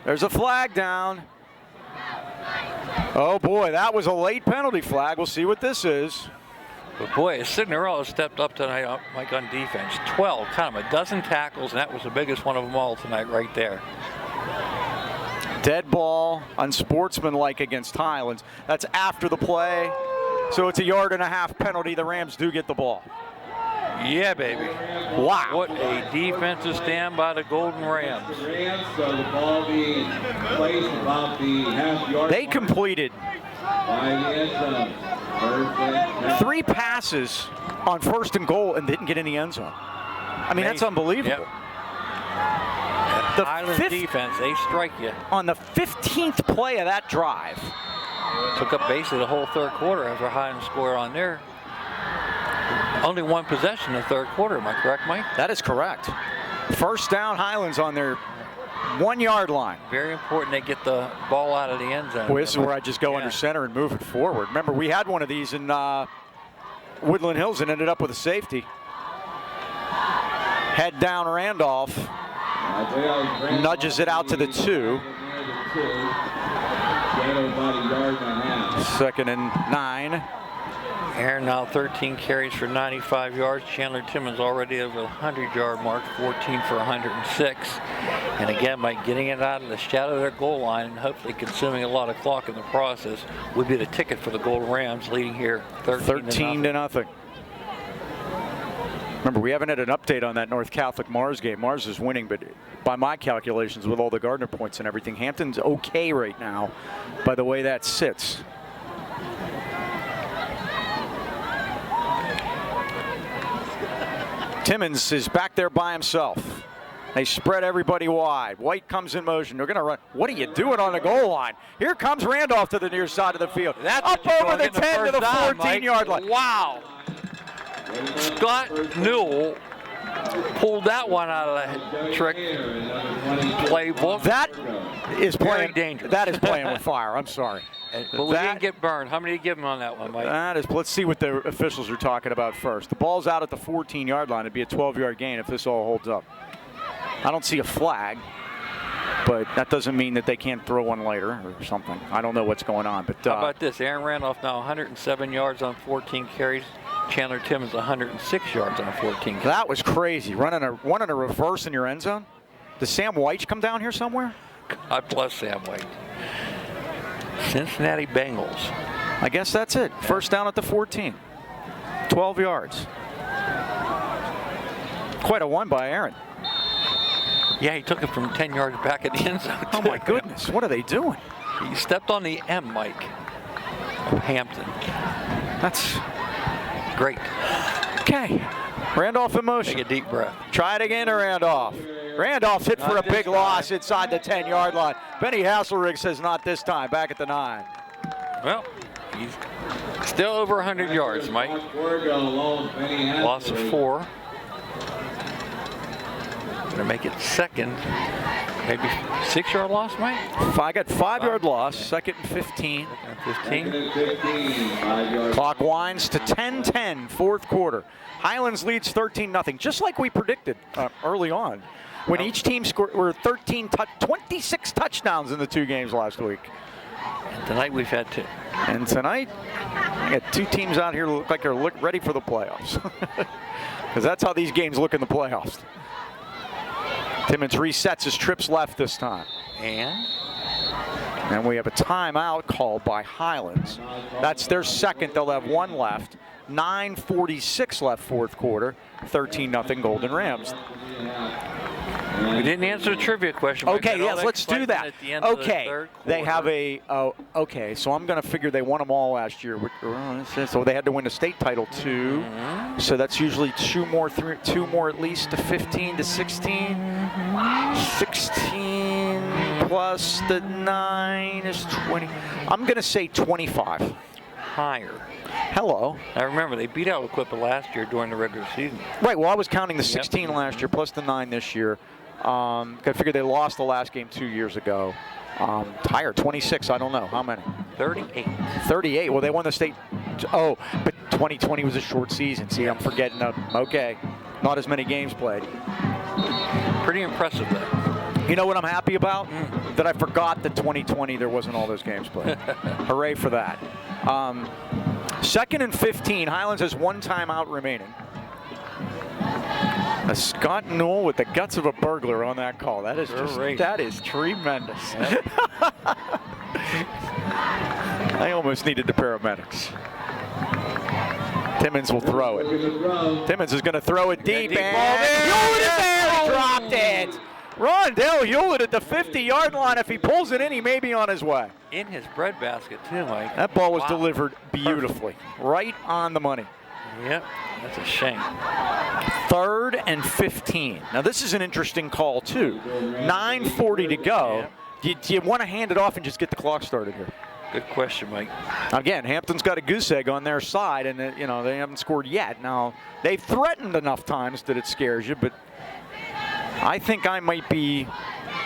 Speaker 1: There's a flag down. Oh boy, that was a late penalty flag. We'll see what this is.
Speaker 2: But boy, Signorella stepped up tonight, Mike, on defense. 12, kind of a dozen tackles, and that was the biggest one of them all tonight right there.
Speaker 1: Dead ball, unsportsmanlike against Highlands. That's after the play. So it's a 1.5-yard penalty. The Rams do get the ball.
Speaker 2: Yeah, baby.
Speaker 1: Wow.
Speaker 2: What a defensive stand by the Golden Rams.
Speaker 3: So the ball being placed about the half-yard.
Speaker 1: They completed
Speaker 3: by the end zone.
Speaker 1: 3 passes on 1st and goal and didn't get in the end zone. I mean, that's unbelievable.
Speaker 2: Yep. The Highlands defense, they strike you.
Speaker 1: On the 15th play of that drive.
Speaker 2: Took up basically the whole 3rd quarter after Highlands scored on there. Only 1 possession in the 3rd quarter, am I correct, Mike?
Speaker 1: That is correct. 1st down, Highlands on their 1-yard line.
Speaker 2: Very important they get the ball out of the end zone.
Speaker 1: Boy, this is where I just go under center and move it forward. Remember, we had one of these in Woodland Hills and ended up with a safety. Head down Randolph. Nudges it out to the 2. 2nd and 9.
Speaker 2: Aaron now 13 carries for 95 yards. Chandler Timmons already over the 100-yard mark, 14 for 106. And again, by getting it out of the shadow of their goal line and hopefully consuming a lot of clock in the process would be the ticket for the Golden Rams, leading here 13
Speaker 1: to nothing. Remember, we haven't had an update on that North Catholic Mars game. Mars is winning, but by my calculations, with all the Gardner points and everything, Hampton's okay right now by the way that sits. Timmons is back there by himself. They spread everybody wide. White comes in motion. They're going to run. What are you doing on the goal line? Here comes Randolph to the near side of the field.
Speaker 2: That's
Speaker 1: up over the 10 to the 14-yard line.
Speaker 2: Wow. Scott Newell pulled that one out of the trick playbook.
Speaker 1: That is playing
Speaker 2: dangerous.
Speaker 1: That is playing with fire. I'm sorry.
Speaker 2: But we didn't get burned. How many did you give him on that one, Mike?
Speaker 1: Let's see what the officials are talking about first. The ball's out at the 14-yard line. It'd be a 12-yard gain if this all holds up. I don't see a flag, but that doesn't mean that they can't throw one later or something. I don't know what's going on. But
Speaker 2: how about this? Aaron Randolph now 107 yards on 14 carries. Chandler Timmons 106 yards on 14 carries.
Speaker 1: That was crazy. Running a reverse in your end zone. Does Sam White come down here somewhere?
Speaker 2: God bless Sam White. Cincinnati Bengals.
Speaker 1: I guess that's it. First down at the 14. 12 yards. Quite a one by Aaron.
Speaker 2: Yeah, he took it from 10 yards back at the end zone.
Speaker 1: Oh my goodness, what are they doing?
Speaker 2: He stepped on the M, Mike, of Hampton.
Speaker 1: That's
Speaker 2: great.
Speaker 1: Okay. Randolph in motion.
Speaker 2: Take a deep breath.
Speaker 1: Try it again to Randolph. Randolph's hit for a big loss inside the 10-yard line. Benny Hasselrig says not this time, back at the 9.
Speaker 2: Well, he's still over 100 yards, Mike. Loss of 4. Gonna make it second. Maybe 6-yard loss, Mike?
Speaker 1: I got 5-yard loss, second and 15.
Speaker 2: 15.
Speaker 1: Clock winds to 10-10, fourth quarter. Highlands leads 13-0, just like we predicted early on. When each team scored, were 26 touchdowns in the 2 games last week.
Speaker 2: And tonight we've had 2.
Speaker 1: And tonight, we got 2 teams out here look like they're ready for the playoffs. Because that's how these games look in the playoffs. Timmons resets his trips left this time. And we have a timeout called by Highlands. That's their second. They'll have 1 left. 9:46 left, fourth quarter. 13-0 Golden Rams.
Speaker 2: We didn't answer the trivia question.
Speaker 1: Okay, yes, let's do that.
Speaker 2: At the end of the
Speaker 1: Okay,
Speaker 2: third
Speaker 1: they
Speaker 2: quarter.
Speaker 1: have a. Okay, so I'm going to figure they won them all last year. So they had to win the state title 2. So that's usually 2 more at least to 15 to 16. 16 plus the 9 is 20. I'm going to say 25.
Speaker 2: Higher.
Speaker 1: Hello.
Speaker 2: Now remember, they beat out Equipment last year during the regular season.
Speaker 1: Right, well, I was counting the 16 last year plus the 9 this year. I figured they lost the last game 2 years ago. Higher, 26, I don't know. How many?
Speaker 2: 38.
Speaker 1: 38. Well, they won the state. Oh, but 2020 was a short season. See, I'm forgetting. Okay, not as many games played.
Speaker 2: Pretty impressive, though.
Speaker 1: You know what I'm happy about? That I forgot that 2020 there wasn't all those games played. Hooray for that. Second and 15. Highlands has 1 timeout remaining. Scott Newell with the guts of a burglar on that call. That is that is tremendous. Yep. I almost needed the paramedics. Timmons will throw it. Timmons is going to throw it deep. And Hewlett is there. He dropped it. Rondell Hewlett at the 50-yard line. If he pulls it in, he may be on his way.
Speaker 2: In his breadbasket, too, Mike.
Speaker 1: That ball was delivered beautifully. Right on the money.
Speaker 2: Yep, that's a shame.
Speaker 1: 3rd and 15. Now, this is an interesting call, too. 9:40 to go. Do you want to hand it off and just get the clock started here?
Speaker 2: Good question, Mike.
Speaker 1: Again, Hampton's got a goose egg on their side, and they haven't scored yet. Now, they've threatened enough times that it scares you, but I think I might be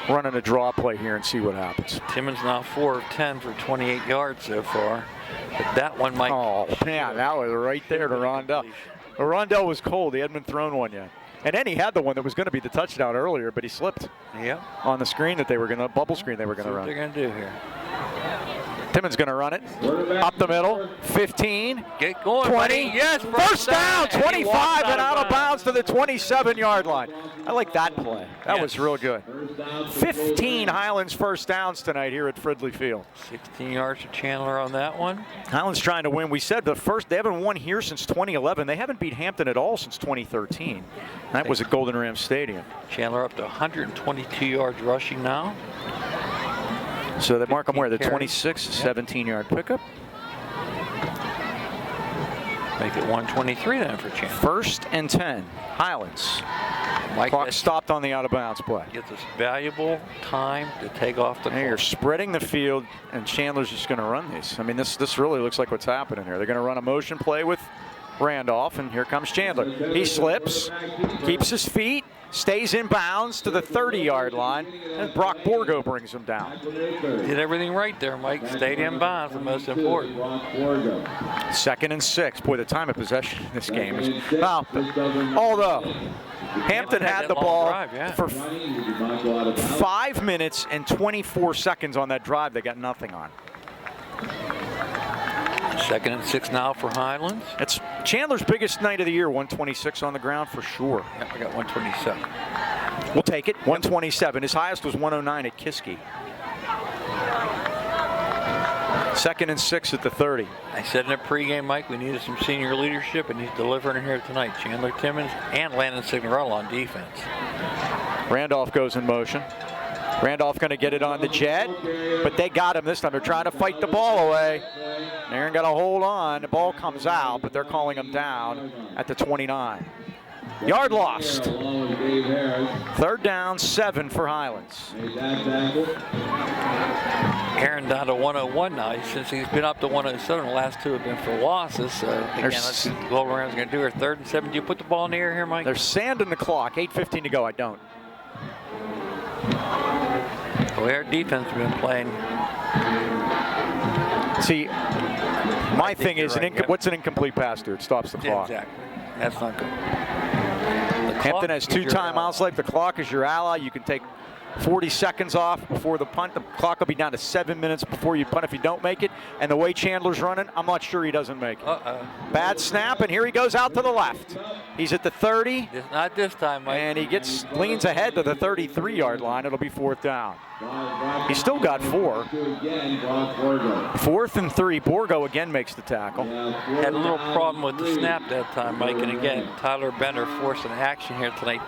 Speaker 1: running a draw play here and see what happens.
Speaker 2: Timmons now 4 of 10 for 28 yards so far. But that one might.
Speaker 1: Oh, man, that was right there to Rondell. Rondell was cold. He hadn't been thrown one yet. And then he had the one that was going to be the touchdown earlier, but he slipped.
Speaker 2: Yep.
Speaker 1: On the screen that they were going to, bubble screen they were going to run.
Speaker 2: What they're going to do here.
Speaker 1: Timmons going to run it. Up the middle. 15.
Speaker 2: Get going,
Speaker 1: 20.
Speaker 2: buddy. Yes,
Speaker 1: First down. 25 and out of
Speaker 2: bounds.
Speaker 1: bounds to the 27-yard line. I like that play. That was real good. 15 Highlands first downs tonight here at Fridley Field.
Speaker 2: 16 yards for Chandler on that one.
Speaker 1: Highlands trying to win. We said they haven't won here since 2011. They haven't beat Hampton at all since 2013. That was at Golden Rams Stadium.
Speaker 2: Chandler up to 122 yards rushing now.
Speaker 1: So they mark them where? The
Speaker 2: carries.
Speaker 1: 26, 17-yard pickup.
Speaker 2: Make it 123 then for Chandler.
Speaker 1: 1st and 10. Highlands.
Speaker 2: Mike,
Speaker 1: Clock stopped on the out-of-bounds play.
Speaker 2: Gets us valuable time to take off the
Speaker 1: Hey, you're
Speaker 2: clock.
Speaker 1: spreading the field, and Chandler's just going to run these. I mean, this really looks like what's happening here. They're going to run a motion play with Randolph, and here comes Chandler. He slips, keeps his feet, stays in bounds to the 30-yard line, and Brock Borgo brings him down.
Speaker 2: Did everything right there, Mike. Stayed in bounds, the most important.
Speaker 1: 2nd and 6. Boy, the time of possession in this game is well. Although Hampton had the ball for 5 minutes and 24 seconds on that drive, they got nothing on.
Speaker 2: 2nd and 6 now for Highlands.
Speaker 1: It's Chandler's biggest night of the year, 126 on the ground for sure.
Speaker 2: Yep, I got 127.
Speaker 1: We'll take it, 127. His highest was 109 at Kiski. 2nd and 6 at the 30.
Speaker 2: I said in the pregame, Mike, we needed some senior leadership, and he's delivering here tonight. Chandler Timmons and Landon Signorello on defense.
Speaker 1: Randolph goes in motion. Randolph going to get it on the jet, but they got him this time. They're trying to fight the ball away. Aaron got to hold on. The ball comes out, but they're calling him down at the 29. Yard lost. 3rd down, 7 for Highlands.
Speaker 2: Aaron down to 101 now. Since he's been up to 107, the last 2 have been for losses. So again, let's see what Golden Rams going to do her 3rd and 7. Do you put the ball in the air here, Mike?
Speaker 1: They're sanding the clock. 8:15 to go. I don't.
Speaker 2: Well, our defense has been playing.
Speaker 1: See, my thing is,
Speaker 2: right,
Speaker 1: what's an incomplete pass to? It stops the clock.
Speaker 2: Exactly. That's not good.
Speaker 1: Hampton has 2 timeouts left. The clock is your ally. You can take 40 seconds off before the punt. The clock will be down to 7 minutes before you punt if you don't make it. And the way Chandler's running, I'm not sure he doesn't make it. Bad snap, and here he goes out to the left. He's at the 30.
Speaker 2: Not this time, Mike.
Speaker 1: And he leans ahead to the 33-yard line. It'll be 4th down. He's still got 4. 4th and 3. Borgo again makes the tackle.
Speaker 2: Had a little problem with the snap that time, Mike. And again, Tyler Bender forced an action here tonight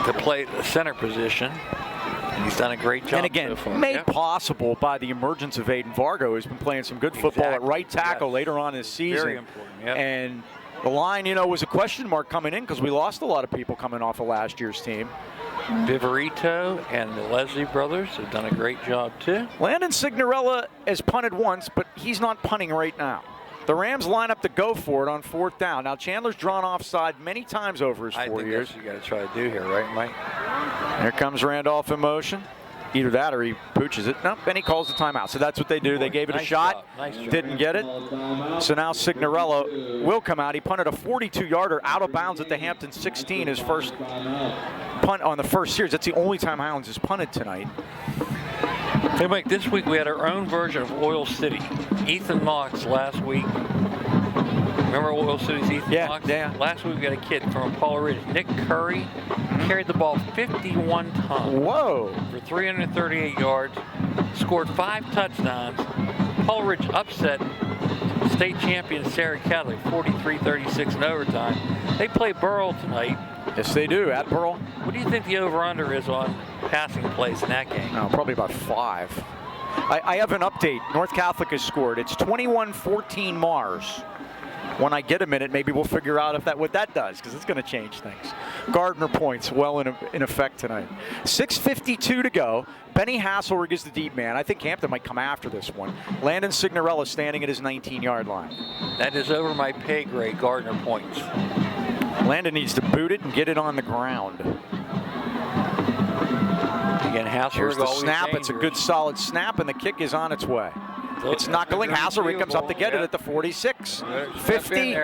Speaker 2: to play the center position. And he's done a great job.
Speaker 1: And again,
Speaker 2: so far.
Speaker 1: made possible by the emergence of Aiden Vargo, who's been playing some good football at right tackle later on this season.
Speaker 2: Very important. Yep.
Speaker 1: And the line, was a question mark coming in because we lost a lot of people coming off of last year's team.
Speaker 2: Viverito and the Leslie brothers have done a great job too.
Speaker 1: Landon Signorella has punted once, but he's not punting right now. The Rams line up to go for it on 4th down. Now Chandler's drawn offside many times over his 4 years.
Speaker 2: I think that's what you got to try to do here, right, Mike?
Speaker 1: Here comes Randolph in motion. Either that or he pooches it. Nope, and he calls the timeout. So that's what they do. They gave it a shot, didn't get it. So now Signorella will come out. He punted a 42-yarder out of bounds at the Hampton 16, his first punt on the first series. That's the only time Highlands has punted tonight.
Speaker 2: Hey, Mike, this week we had our own version of Oil City. Ethan Knox last week. Remember Oil City's Ethan Knox?
Speaker 1: Yeah.
Speaker 2: Last week we got a kid from Apollo Ridge. Nick Curry carried the ball 51 times.
Speaker 1: Whoa.
Speaker 2: For 338 yards. Scored 5 touchdowns. Apollo Ridge upset state champion Sarah Catholic 43-36 in overtime. They play Burrell tonight.
Speaker 1: Yes, they do, at Burrell.
Speaker 2: What do you think the over-under is on passing plays in that game?
Speaker 1: Oh, probably about 5. I have an update. North Catholic has scored. It's 21-14 Mars. When I get a minute, maybe we'll figure out what that does, because it's going to change things. Gardner points well in effect tonight. 6:52 to go. Benny Hasselrig is the deep man. I think Hampton might come after this one. Landon Signorella standing at his 19-yard line.
Speaker 2: That is over my pay grade. Gardner points.
Speaker 1: Landon needs to boot it and get it on the ground.
Speaker 2: Again, Hasselrig
Speaker 1: Here's the
Speaker 2: always
Speaker 1: snap.
Speaker 2: dangerous.
Speaker 1: It's a good solid snap, and the kick is on its way. It's knuckling. Hasselrig comes up to get it at the 46. 50.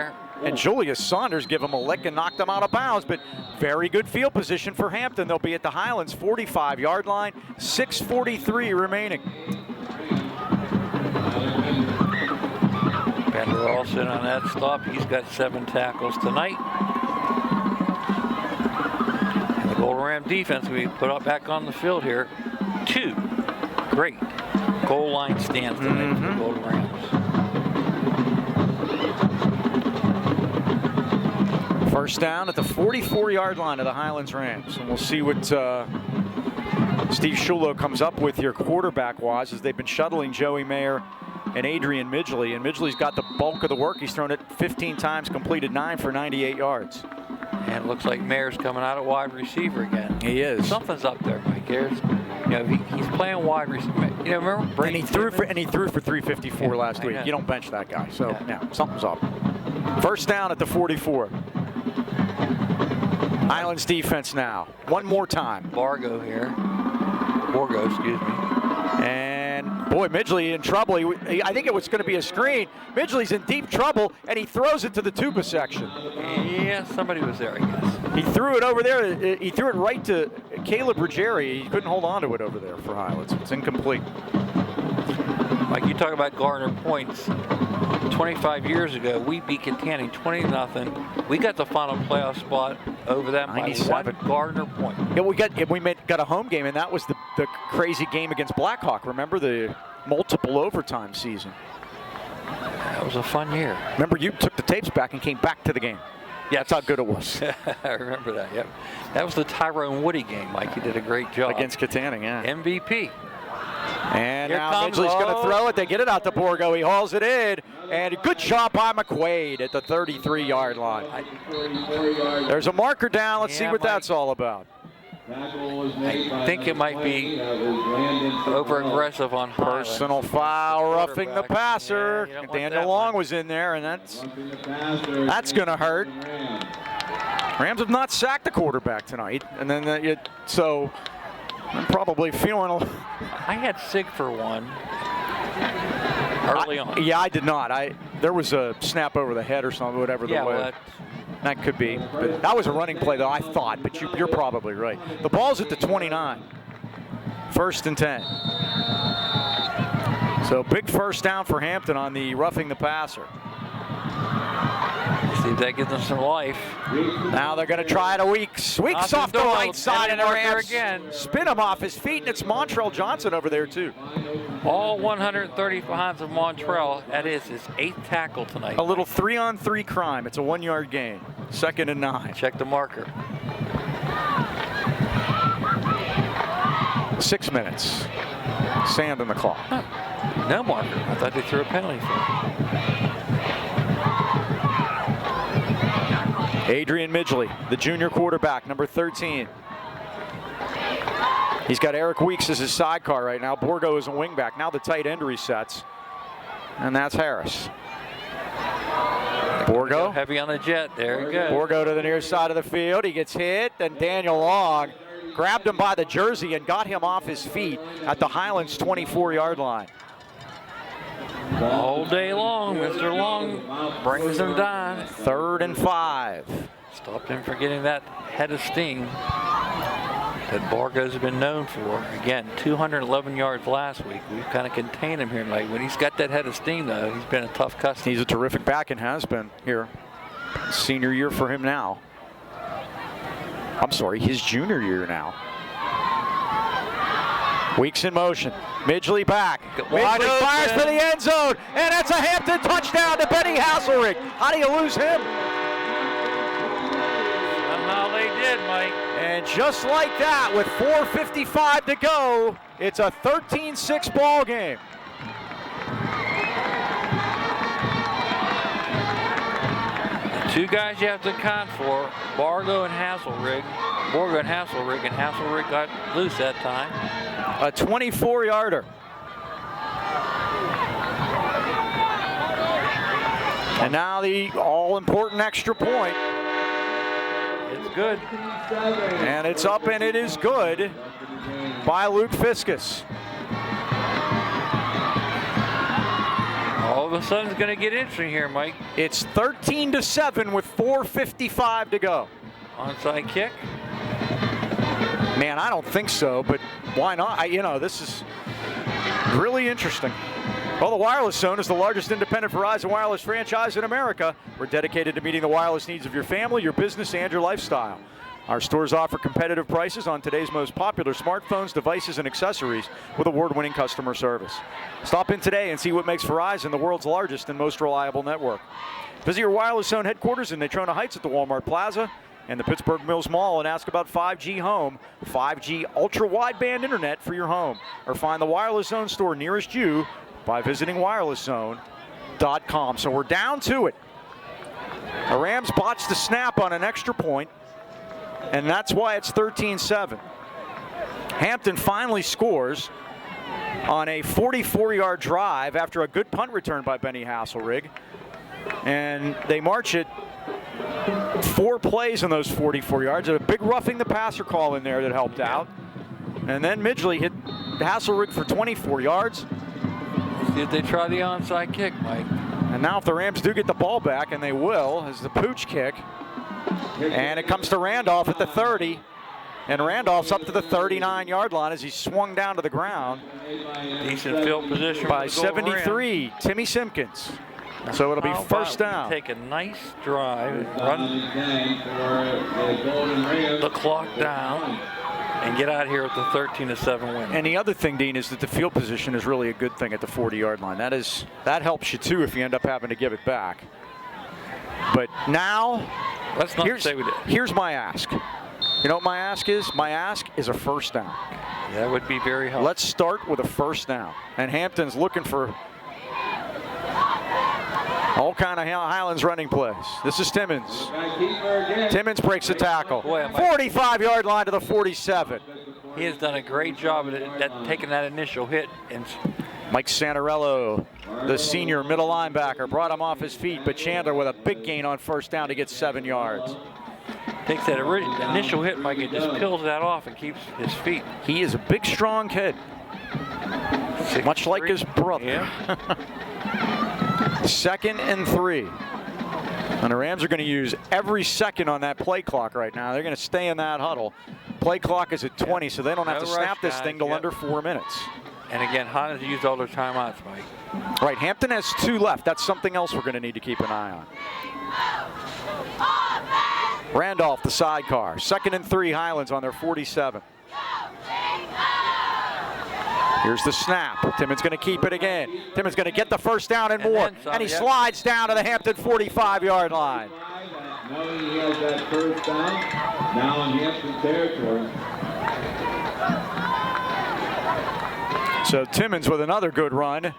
Speaker 1: And Julius Saunders give him a lick and knocked him out of bounds, but very good field position for Hampton. They'll be at the Highlands 45-yard line. 6:43 remaining.
Speaker 2: Bender also on that stop. He's got 7 tackles tonight. And the Golden Ram defense we put up back on the field here. 2 great goal line stands tonight for the Golden Rams.
Speaker 1: First down at the 44-yard line of the Highlands Rams. And we'll see what Steve Shulo comes up with here quarterback-wise, as they've been shuttling Joey Mayer and Adrian Midgley. And Midgley's got the bulk of the work. He's thrown it 15 times, completed 9 for 98 yards.
Speaker 2: And it looks like Mayer's coming out at wide receiver again.
Speaker 1: He is.
Speaker 2: Something's up there, Mike. He's playing wide receiver. Remember Brady
Speaker 1: and he threw for 354 last week. You don't bench that guy. So something's up. First down at the 44. Highlands defense now. One more time.
Speaker 2: Borgo, excuse me.
Speaker 1: And boy, Midgley in trouble. I think it was going to be a screen. Midgley's in deep trouble, and he throws it to the tuba section.
Speaker 2: Yeah, somebody was there, I guess.
Speaker 1: He threw it over there. He threw it right to Caleb Ruggieri. He couldn't hold on to it over there for Highlands. It's incomplete.
Speaker 2: Like you talk about Gardner points. 25 years ago, we beat Kittanning 20-0. We got the final playoff spot over them by 1 Gardner point.
Speaker 1: Yeah, we got a home game, and that was the crazy game against Blackhawk. Remember the multiple overtime season?
Speaker 2: That was a fun year.
Speaker 1: Remember, you took the tapes back and came back to the game.
Speaker 2: Yes.
Speaker 1: That's how good it was.
Speaker 2: I remember that, yep. That was the Tyrone Woody game, Mike. He did a great job.
Speaker 1: Against Katanning, yeah.
Speaker 2: MVP.
Speaker 1: And
Speaker 2: Here
Speaker 1: now
Speaker 2: comes-
Speaker 1: Midgley's going to
Speaker 2: oh.
Speaker 1: throw it. They get it out to Borgo. He hauls it in. And a good job by McQuaid at the 33-yard line.
Speaker 3: 34 yards.
Speaker 1: There's a marker down. Let's see
Speaker 2: Yeah,
Speaker 1: what
Speaker 2: Mike.
Speaker 1: that's all about.
Speaker 3: Tackle was made
Speaker 2: I
Speaker 3: by
Speaker 2: think it might be
Speaker 3: That was Landon
Speaker 2: over-aggressive on Highlands.
Speaker 1: Personal foul, roughing the
Speaker 2: Quarterback.
Speaker 1: passer.
Speaker 2: Yeah, you don't want
Speaker 1: Daniel
Speaker 2: that
Speaker 1: Long
Speaker 2: one.
Speaker 1: was in there, and that's
Speaker 3: Roughing the passer.
Speaker 1: That's gonna hurt.
Speaker 3: Rams.
Speaker 1: Rams have not sacked the quarterback tonight, and then so I'm probably feeling a
Speaker 2: I had Sig for one early on.
Speaker 1: Yeah, I did not. There was a snap over the head or something, whatever
Speaker 2: Yeah,
Speaker 1: the way.
Speaker 2: well,
Speaker 1: That could be. But that was a running play, though, I thought. But you're probably right. The ball's at the 29. 1st and 10. So big first down for Hampton on the roughing the passer.
Speaker 2: see if that gives them some life.
Speaker 1: Now they're going to try it a Weeks. Weeks
Speaker 2: Nothing
Speaker 1: off the
Speaker 2: doing.
Speaker 1: right side, and the
Speaker 2: Marker
Speaker 1: Rams
Speaker 2: again.
Speaker 1: spin him off his feet, and it's Montrell Johnson over there, too.
Speaker 2: All 130 pounds of Montrell. That is his 8th tackle tonight.
Speaker 1: A little 3-on-3 crime. It's a 1-yard gain. 2nd and 9.
Speaker 2: Check the marker.
Speaker 1: 6 minutes. Sand on the clock.
Speaker 2: No marker. I thought they threw a penalty for it.
Speaker 1: Adrian Midgley, the junior quarterback, number 13. He's got Eric Weeks as his sidecar right now. Borgo is a wingback. Now the tight end resets. And that's Harris. Borgo.
Speaker 2: Heavy on the jet. There he goes.
Speaker 1: Borgo to the near side of the field. He gets hit. Then Daniel Long grabbed him by the jersey and got him off his feet at the Highlands 24-yard line.
Speaker 2: All day long, Mr. Long brings them down.
Speaker 1: 3rd and 5.
Speaker 2: Stopped him from getting that head of steam that Borgo's been known for. Again, 211 yards last week. We've kind of contained him here tonight. When he's got that head of steam, though, he's been a tough customer.
Speaker 1: He's a terrific back and has been here. Senior year for him now. I'm sorry, his junior year now. Weeks in motion. Midgley back.
Speaker 2: Wide
Speaker 1: Midgley fires
Speaker 2: open.
Speaker 1: for the end zone, and that's a Hampton touchdown to Benny Hasselrick. How do you lose him?
Speaker 2: Somehow they did, Mike.
Speaker 1: And just like that, with 4:55 to go, it's a 13-6 ball game.
Speaker 2: Two guys you have to account for, Borgo and Hasselrig. Borgo and Hasselrig got loose that time.
Speaker 1: A 24-yarder. And now the all-important extra point.
Speaker 2: It's good.
Speaker 1: And it's up, and it is good by Luke Fiskus.
Speaker 2: All of a sudden it's going to get interesting here, Mike.
Speaker 1: It's 13-7 with 4:55 to go.
Speaker 2: Onside kick.
Speaker 1: Man, I don't think so, but why not? This is really interesting. Well, the Wireless Zone is the largest independent Verizon wireless franchise in America. We're dedicated to meeting the wireless needs of your family, your business, and your lifestyle. Our stores offer competitive prices on today's most popular smartphones, devices, and accessories with award-winning customer service. Stop in today and see what makes Verizon the world's largest and most reliable network. Visit your Wireless Zone headquarters in Natrona Heights at the Walmart Plaza and the Pittsburgh Mills Mall and ask about 5G Home, 5G ultra-wideband internet for your home. Or find the Wireless Zone store nearest you by visiting wirelesszone.com. So we're down to it. The Rams botched the snap on an extra point, and that's why it's 13-7. Hampton finally scores on a 44-yard drive after a good punt return by Benny Hasselrig. And they march it 4 plays in those 44 yards. And a big roughing the passer call in there that helped out. And then Midgley hit Hasselrig for 24 yards.
Speaker 2: See if they try the onside kick, Mike.
Speaker 1: And now if the Rams do get the ball back, and they will, as the pooch kick. And it comes to Randolph at the 30. And Randolph's up to the 39-yard line as he swung down to the ground.
Speaker 2: Decent field position
Speaker 1: By
Speaker 2: for the goal
Speaker 1: 73, Timmy Simpkins. So it'll be
Speaker 2: How
Speaker 1: first
Speaker 2: about we
Speaker 1: down.
Speaker 2: take a nice drive and run the clock down and get out of here with the 13-7 win.
Speaker 1: And the other thing, Dean, is that the field position is really a good thing at the 40-yard line. That helps you, too, if you end up having to give it back. But now
Speaker 2: Let's not say we did.
Speaker 1: Here's my ask. You know what my ask is? My ask is a first down.
Speaker 2: That would be very helpful.
Speaker 1: Let's start with a first down. And Hampton's looking for all kind of Highlands running plays. This is Timmons. Timmons breaks the tackle. 45-yard line to the 47.
Speaker 2: He has done a great job at taking that initial hit. And
Speaker 1: Mike Santarello, the senior middle linebacker, brought him off his feet, but Chandler with a big gain on first down to get 7 yards.
Speaker 2: Takes that initial hit, Mike, and just peels that off and keeps his feet.
Speaker 1: He is a big, strong kid, much like his brother.
Speaker 2: Yeah.
Speaker 1: 2nd and 3. And the Rams are going to use every second on that play clock right now. They're going to stay in that huddle. Play clock is at 20, so they don't have to snap this thing till under 4 minutes.
Speaker 2: And again, Highlands used all their timeouts, Mike.
Speaker 1: Right, Hampton has 2 left. That's something else we're going to need to keep an eye on. Randolph, the sidecar. 2nd and 3, Highlands on their 47. Here's the snap. Timmons going to keep it again. Timmons going to get the first down and more. And he slides down to the Hampton 45-yard line.
Speaker 3: Now he has that first down. Now in Hampton territory.
Speaker 1: So Timmons with another good run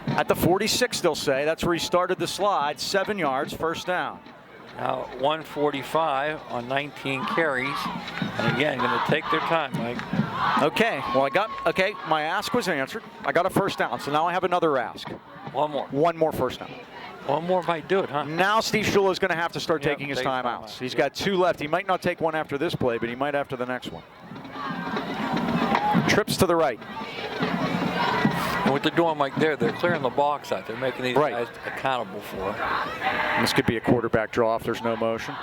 Speaker 1: at the 46, they'll say. That's where he started the slide. 7 yards, first down.
Speaker 2: Now 145 on 19 carries. And again, going to take their time, Mike.
Speaker 1: Okay, well, my ask was answered. I got a first down, so now I have another ask.
Speaker 2: One more.
Speaker 1: One more first down.
Speaker 2: One more might do it, huh?
Speaker 1: Now Steve Shula is going to have to start taking his timeouts. He's got 2 left. He might not take one after this play, but he might after the next one. Trips to the right.
Speaker 2: And what they're doing, Mike, they're clearing the box out. They're making these guys accountable for it.
Speaker 1: This could be a quarterback draw if there's no motion.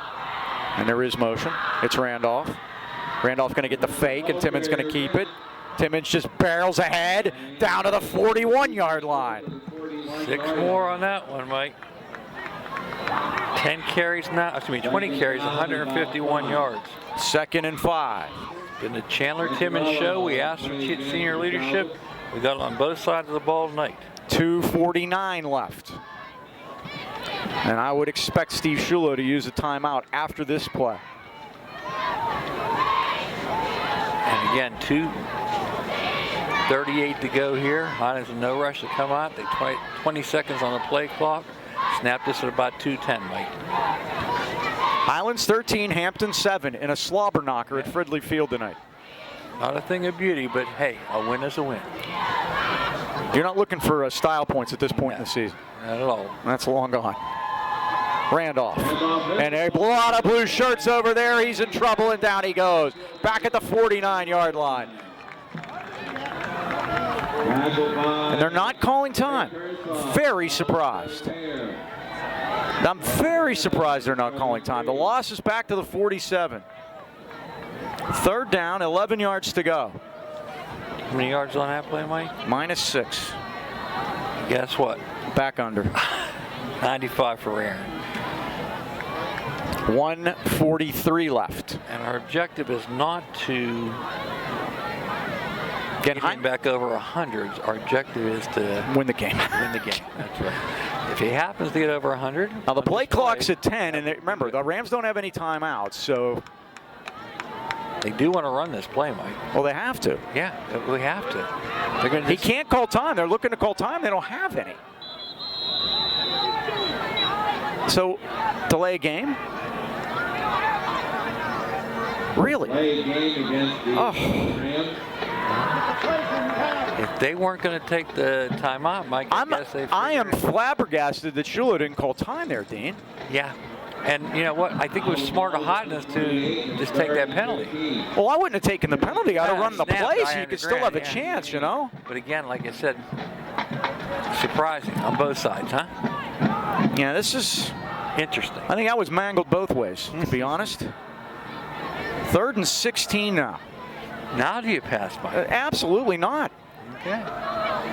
Speaker 1: And there is motion. It's Randolph. Randolph's going to get the fake, and Timmons going to keep it. Timmons just barrels ahead down to the 41-yard line.
Speaker 2: 6 more on that one, Mike. 10 carries now, 20 carries, 151 yards.
Speaker 1: 2nd and 5.
Speaker 2: In the Chandler Timmons show, we asked for senior leadership. We got it on both sides of the ball tonight.
Speaker 1: 2:49 left. And I would expect Steve Shula to use a timeout after this play.
Speaker 2: And again, 2:38 to go here. Highlands in no rush to come out. They 20 seconds on the play clock. Snap this at about 2:10, Mike.
Speaker 1: Highlands 13, Hampton 7 in a slobber knocker at Fridley Field tonight.
Speaker 2: Not a thing of beauty, but hey, a win is a win.
Speaker 1: You're not looking for style points at this point in the season.
Speaker 2: Not at all.
Speaker 1: That's long gone. Randolph. And a lot of blue shirts over there. He's in trouble, and down he goes. Back at the 49-yard line. And they're not calling time. Very surprised. I'm very surprised they're not calling time. The loss is back to the 47. 3rd down, 11 yards to go.
Speaker 2: How many yards on that play, Mike?
Speaker 1: -6.
Speaker 2: Guess what?
Speaker 1: Back under.
Speaker 2: 95 for Aaron.
Speaker 1: 1:43 left.
Speaker 2: And our objective is not to get him back over 100. Our objective is to
Speaker 1: win the game.
Speaker 2: Win the game. That's right. If he happens to get over 100.
Speaker 1: Now the play clock's at 10, and remember, the Rams don't have any timeouts, so.
Speaker 2: They do want to run this play, Mike.
Speaker 1: Well, they have to.
Speaker 2: Yeah, we have to.
Speaker 1: He can't call time. They're looking to call time. They don't have any. So, delay a game? Really?
Speaker 3: Delay a game against the Rams.
Speaker 2: If they weren't going to take the timeout, Mike,
Speaker 1: I am flabbergasted that Shula didn't call time there, Dean.
Speaker 2: Yeah. And you know what? I think it was smart of Highlands to just take that penalty.
Speaker 1: Well, I wouldn't have taken the penalty. I'd have run the play so you could still have a chance, you know?
Speaker 2: But again, like I said, surprising on both sides, huh?
Speaker 1: Yeah, this is
Speaker 2: interesting.
Speaker 1: I think I was mangled both ways, to be honest. 3rd and 16 now.
Speaker 2: Now do you pass, Mike?
Speaker 1: Absolutely not.
Speaker 2: Okay.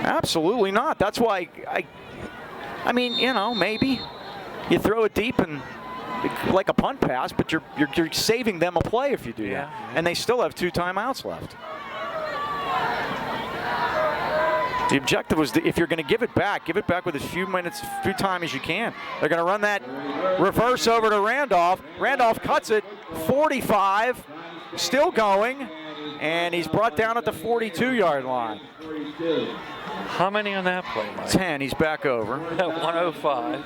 Speaker 1: Absolutely not. That's why I mean, you know, maybe you throw it deep and like a punt pass, but you're saving them a play if you do that. And they still have 2 timeouts left. The objective was if you're going to give it back with as few time as you can. They're going to run that reverse over to Randolph. Randolph cuts it, 45, still going, and he's brought down at the 42-yard line.
Speaker 2: How many on that play, Mike?
Speaker 1: 10. He's back over.
Speaker 2: At 105.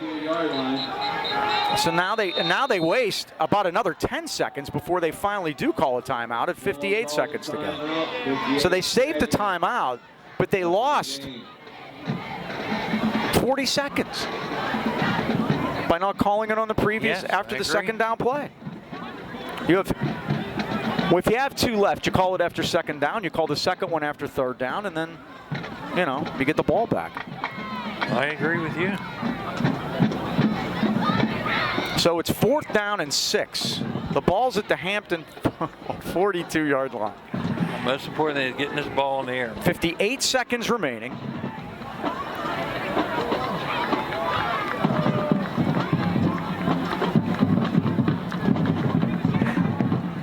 Speaker 1: So now they waste about another 10 seconds before they finally do call a timeout at 58 seconds to go. So they saved the timeout, but they lost 40 seconds by not calling it on the previous after the second down play. If you have 2 left, you call it after second down. You call the second one after third down, and then, you get the ball back.
Speaker 2: I agree with you.
Speaker 1: So it's 4th down and 6. The ball's at the Hampton 42-yard line.
Speaker 2: Most important thing is getting this ball in the air.
Speaker 1: 58 seconds remaining.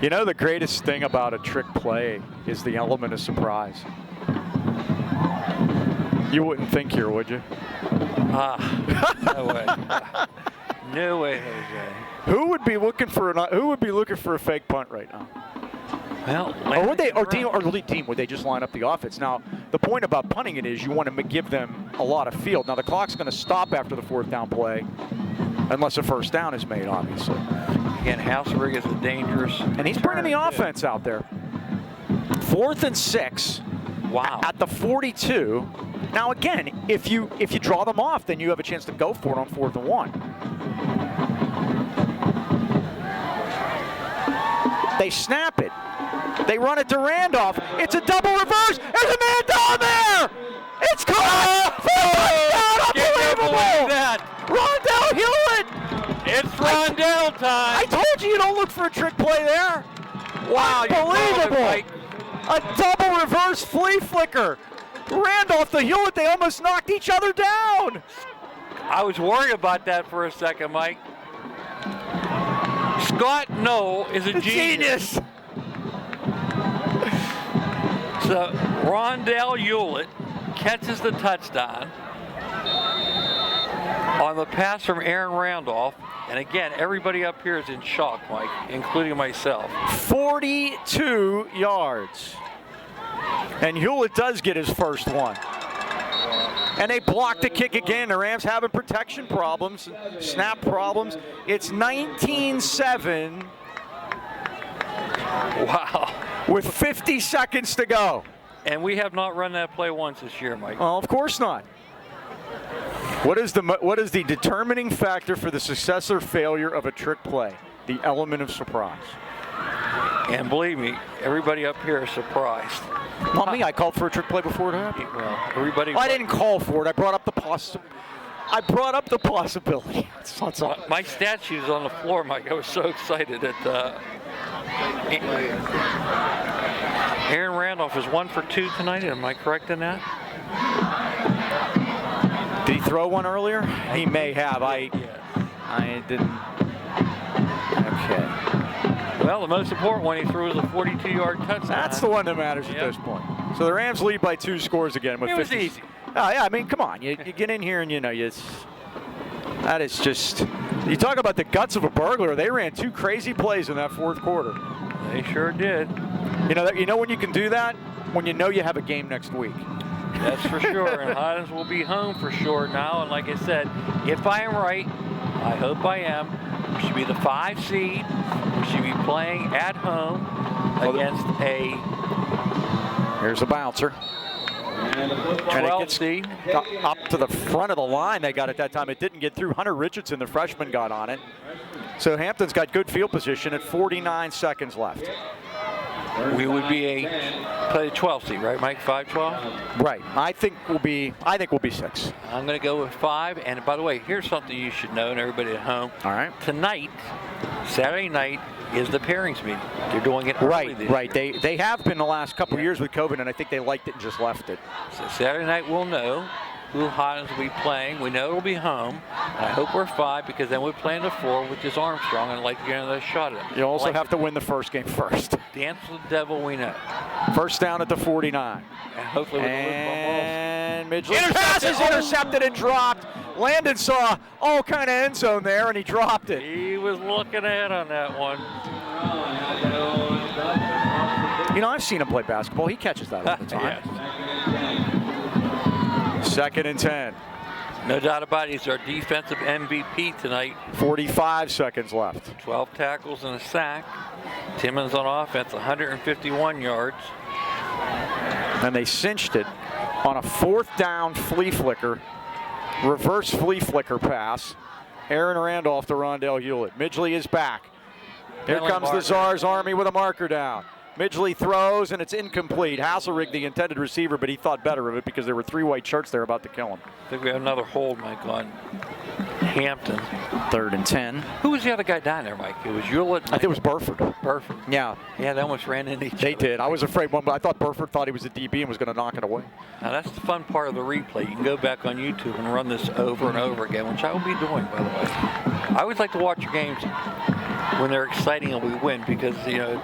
Speaker 1: The greatest thing about a trick play is the element of surprise. You wouldn't think here, would you?
Speaker 2: No way. No way, Jose.
Speaker 1: Who would be looking for a fake punt right now?
Speaker 2: Well,
Speaker 1: Dean, would they just line up the offense? Now, the point about punting it is you want to give them a lot of field. Now, the clock's going to stop after the 4th down play, unless a first down is made, obviously.
Speaker 2: Again, Houseberg is a dangerous.
Speaker 1: And he's bringing the offense out there. 4th and 6.
Speaker 2: Wow.
Speaker 1: At the 42. Now, again, if you draw them off, then you have a chance to go for it on 4th and 1. They snap it. They run it to Randolph. It's a double reverse. There's a man down there. It's caught. Unbelievable. Rondell Hewlett.
Speaker 2: It's Rondell time.
Speaker 1: I told you don't look for a trick play there.
Speaker 2: Wow.
Speaker 1: Unbelievable. A double reverse flea flicker. Randolph to Hewlett, they almost knocked each other down.
Speaker 2: I was worried about that for a second, Mike. Scott Noel is a genius. So Rondell Hewlett catches the touchdown on the pass from Aaron Randolph. And again, everybody up here is in shock, Mike, including myself.
Speaker 1: 42 yards. And Hewlett does get his first one. And they block the kick again. The Rams having protection problems, snap problems. It's 19-7.
Speaker 2: Wow.
Speaker 1: With 50 seconds to go.
Speaker 2: And we have not run that play once this year, Mike.
Speaker 1: Well, of course not. What is the determining factor for the success or failure of a trick play? The element of surprise.
Speaker 2: And believe me, everybody up here is surprised.
Speaker 1: Not me. I called for a trick play before it happened.
Speaker 2: Well, everybody.
Speaker 1: I didn't call for it. I brought up the possibility.
Speaker 2: My statue's on the floor, Mike. I was so excited that Aaron Randolph is 1 for 2 tonight. Am I correct in that?
Speaker 1: Did he throw one earlier? He may have. I didn't. Okay.
Speaker 2: Well, the most important one he threw was a 42-yard touchdown.
Speaker 1: That's the one that matters at this point. So the Rams lead by 2 scores again. With
Speaker 2: it was
Speaker 1: 50.
Speaker 2: easy.
Speaker 1: Oh, yeah, I mean, come on. You get in here and, that is just, you talk about the guts of a burglar. They ran 2 crazy plays in that 4th quarter.
Speaker 2: They sure did.
Speaker 1: You know when you can do that? When you know you have a game next week.
Speaker 2: That's for sure. And Highlands will be home for sure now. And like I said, if I am right, I hope I am, we should be the 5 seed. We should be playing at home against a...
Speaker 1: Here's a bouncer.
Speaker 3: And the
Speaker 2: 12 seed.
Speaker 1: Up to the front of the line they got at that time. It didn't get through. Hunter Richardson, the freshman, got on it. So Hampton's got good field position at 49 seconds left.
Speaker 2: We would be play the 12 seed, right, Mike? 5-12?
Speaker 1: Right. I think we'll be 6.
Speaker 2: I'm going to go with 5. And by the way, here's something you should know, and everybody at home.
Speaker 1: All right.
Speaker 2: Tonight, Saturday night, is the pairings meeting. They're doing it early this year.
Speaker 1: They have been the last couple of years with COVID, and I think they liked it and just left it.
Speaker 2: So Saturday night we'll know who Highlands will be playing. We know it'll be home. And I hope we're 5 because then we're playing the 4, which is Armstrong, and I'd like to get another shot at it.
Speaker 1: You also have to win the first game first.
Speaker 2: Dance with the devil, we know.
Speaker 1: First down at the 49.
Speaker 2: And hopefully with a win.
Speaker 1: and Midgley. Pass is intercepted and dropped. Landon saw all kind of end zone there, and he dropped it.
Speaker 2: He was looking ahead on that one.
Speaker 1: You know, I've seen him play basketball. He catches that all the time.
Speaker 2: Yes.
Speaker 1: 2nd and 10.
Speaker 2: No doubt about it, he's our defensive MVP tonight.
Speaker 1: 45 seconds left.
Speaker 2: 12 tackles and a sack. Timmons on offense, 151 yards.
Speaker 1: And they cinched it on a 4th down flea flicker, reverse flea flicker pass. Aaron Randolph to Rondell Hewlett. Midgley is back. Here comes the Czar's Army with a marker down. Midgley throws, and it's incomplete. Hasselrig, the intended receiver, but he thought better of it because there were 3 white shirts there about to kill him.
Speaker 2: I think we have another hold, Mike, on Hampton.
Speaker 1: 3rd and 10.
Speaker 2: Who was the other guy down there, Mike? It was Hewlett.
Speaker 1: I think it was Burford.
Speaker 2: Burford.
Speaker 1: Yeah.
Speaker 2: Yeah, they almost ran into each other.
Speaker 1: They did. I was afraid one, but I thought Burford thought he was a DB and was going to knock it away.
Speaker 2: Now, that's the fun part of the replay. You can go back on YouTube and run this over and over again, which I will be doing, by the way. I always like to watch your games when they're exciting and we win because, you know,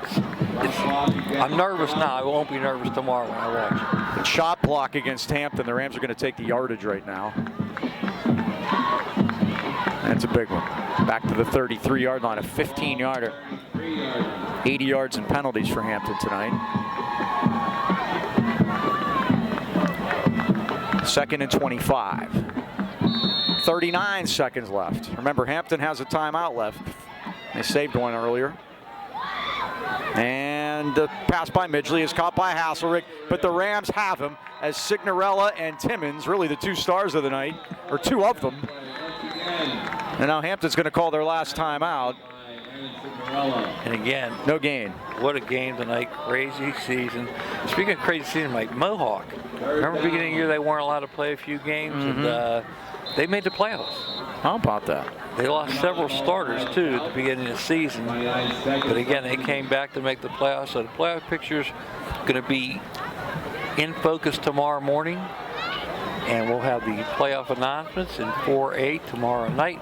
Speaker 2: I'm nervous now. I won't be nervous tomorrow when I watch it.
Speaker 1: The shot block against Hampton. The Rams are going to take the yardage right now. That's a big one. Back to the 33-yard line, a 15-yarder. 80 yards and penalties for Hampton tonight. 2nd and 25. 39 seconds left. Remember, Hampton has a timeout left. They saved one earlier. And the pass by Midgley is caught by Hasselrig, but the Rams have him as Signorella and Timmons, really the 2 stars of the night, or 2 of them. And now Hampton's going to call their last timeout.
Speaker 2: And again,
Speaker 1: no gain.
Speaker 2: What a game tonight. Crazy season. Speaking of crazy season, Mike, Mohawk. Remember beginning of the year they weren't allowed to play a few games, and they made the playoffs.
Speaker 1: How about that?
Speaker 2: They lost several starters, too, at the beginning of the season. But again, they came back to make the playoffs. So the playoff picture's going to be in focus tomorrow morning. And we'll have the playoff announcements in 4A tomorrow night.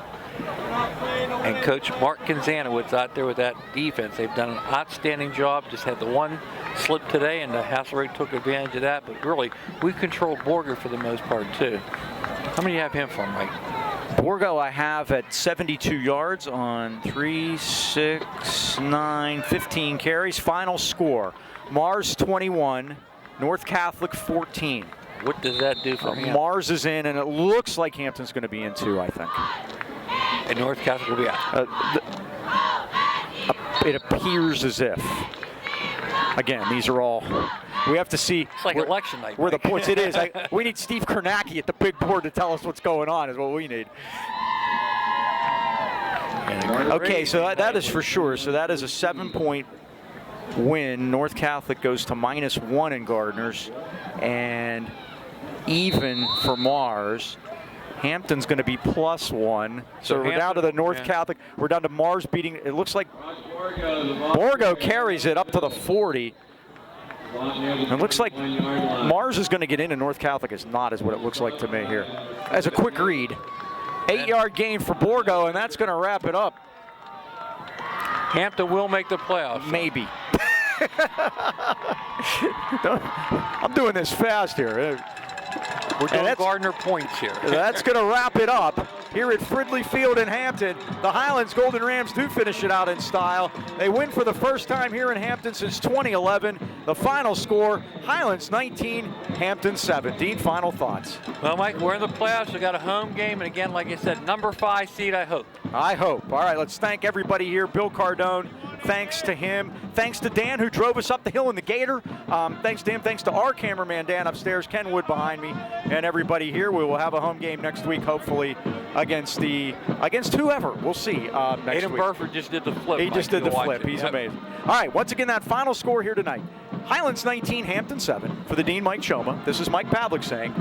Speaker 2: And Coach Mark Kinzanowicz out there with that defense. They've done an outstanding job. Just had the one slip today, and the Hasselrig took advantage of that. But really, we controlled Borger for the most part, too. How many do you have him for, Mike?
Speaker 1: Borgo I have at 72 yards on 3, 6, 9, 15 carries. Final score, Mars 21, North Catholic 14.
Speaker 2: What does that do for him?
Speaker 1: Mars is in, and it looks like Hampton's going to be in too, I think.
Speaker 2: And North Catholic will be out.
Speaker 1: It appears as if. Again, these are all. We have to see.
Speaker 2: It's like election night.
Speaker 1: Where the points it is. We need Steve Kornacki at the big board to tell us what's going on. Is what we need. Okay, so that is for sure. So that is a 7-point win. North Catholic goes to -1 in Gardner's, and even for Mars. Hampton's going to be +1. So we're down to the North Catholic. We're down to Mars beating. It looks like Borgo carries it up to the 40. It looks like Mars is going to get in and North Catholic is not, is what it looks like to me here. As a quick read. 8-yard gain for Borgo, and that's going to wrap it up.
Speaker 2: Hampton will make the playoffs.
Speaker 1: Maybe. I'm doing this fast here.
Speaker 2: We're doing Gardner points here.
Speaker 1: That's going to wrap it up here at Fridley Field in Hampton. The Highlands Golden Rams do finish it out in style. They win for the first time here in Hampton since 2011. The final score, Highlands 19, Hampton 17. Final thoughts?
Speaker 2: Well, Mike, we're in the playoffs. We got a home game, and again, like I said, number 5 seed, I hope.
Speaker 1: I hope. All right, let's thank everybody here. Bill Cardone, thanks to him. Thanks to Dan, who drove us up the hill in the Gator. Thanks to him. Thanks to our cameraman, Dan, upstairs, Ken Wood behind me, and everybody here. We will have a home game next week, hopefully, against whoever. We'll see next
Speaker 2: Aiden
Speaker 1: week.
Speaker 2: Burford just did the flip.
Speaker 1: He
Speaker 2: Mike.
Speaker 1: just did the
Speaker 2: You'll
Speaker 1: flip. He's amazing. All right, once again, that final score here tonight. Highlands 19, Hampton 7. For the Dean, Mike Choma, this is Mike Pavlik saying,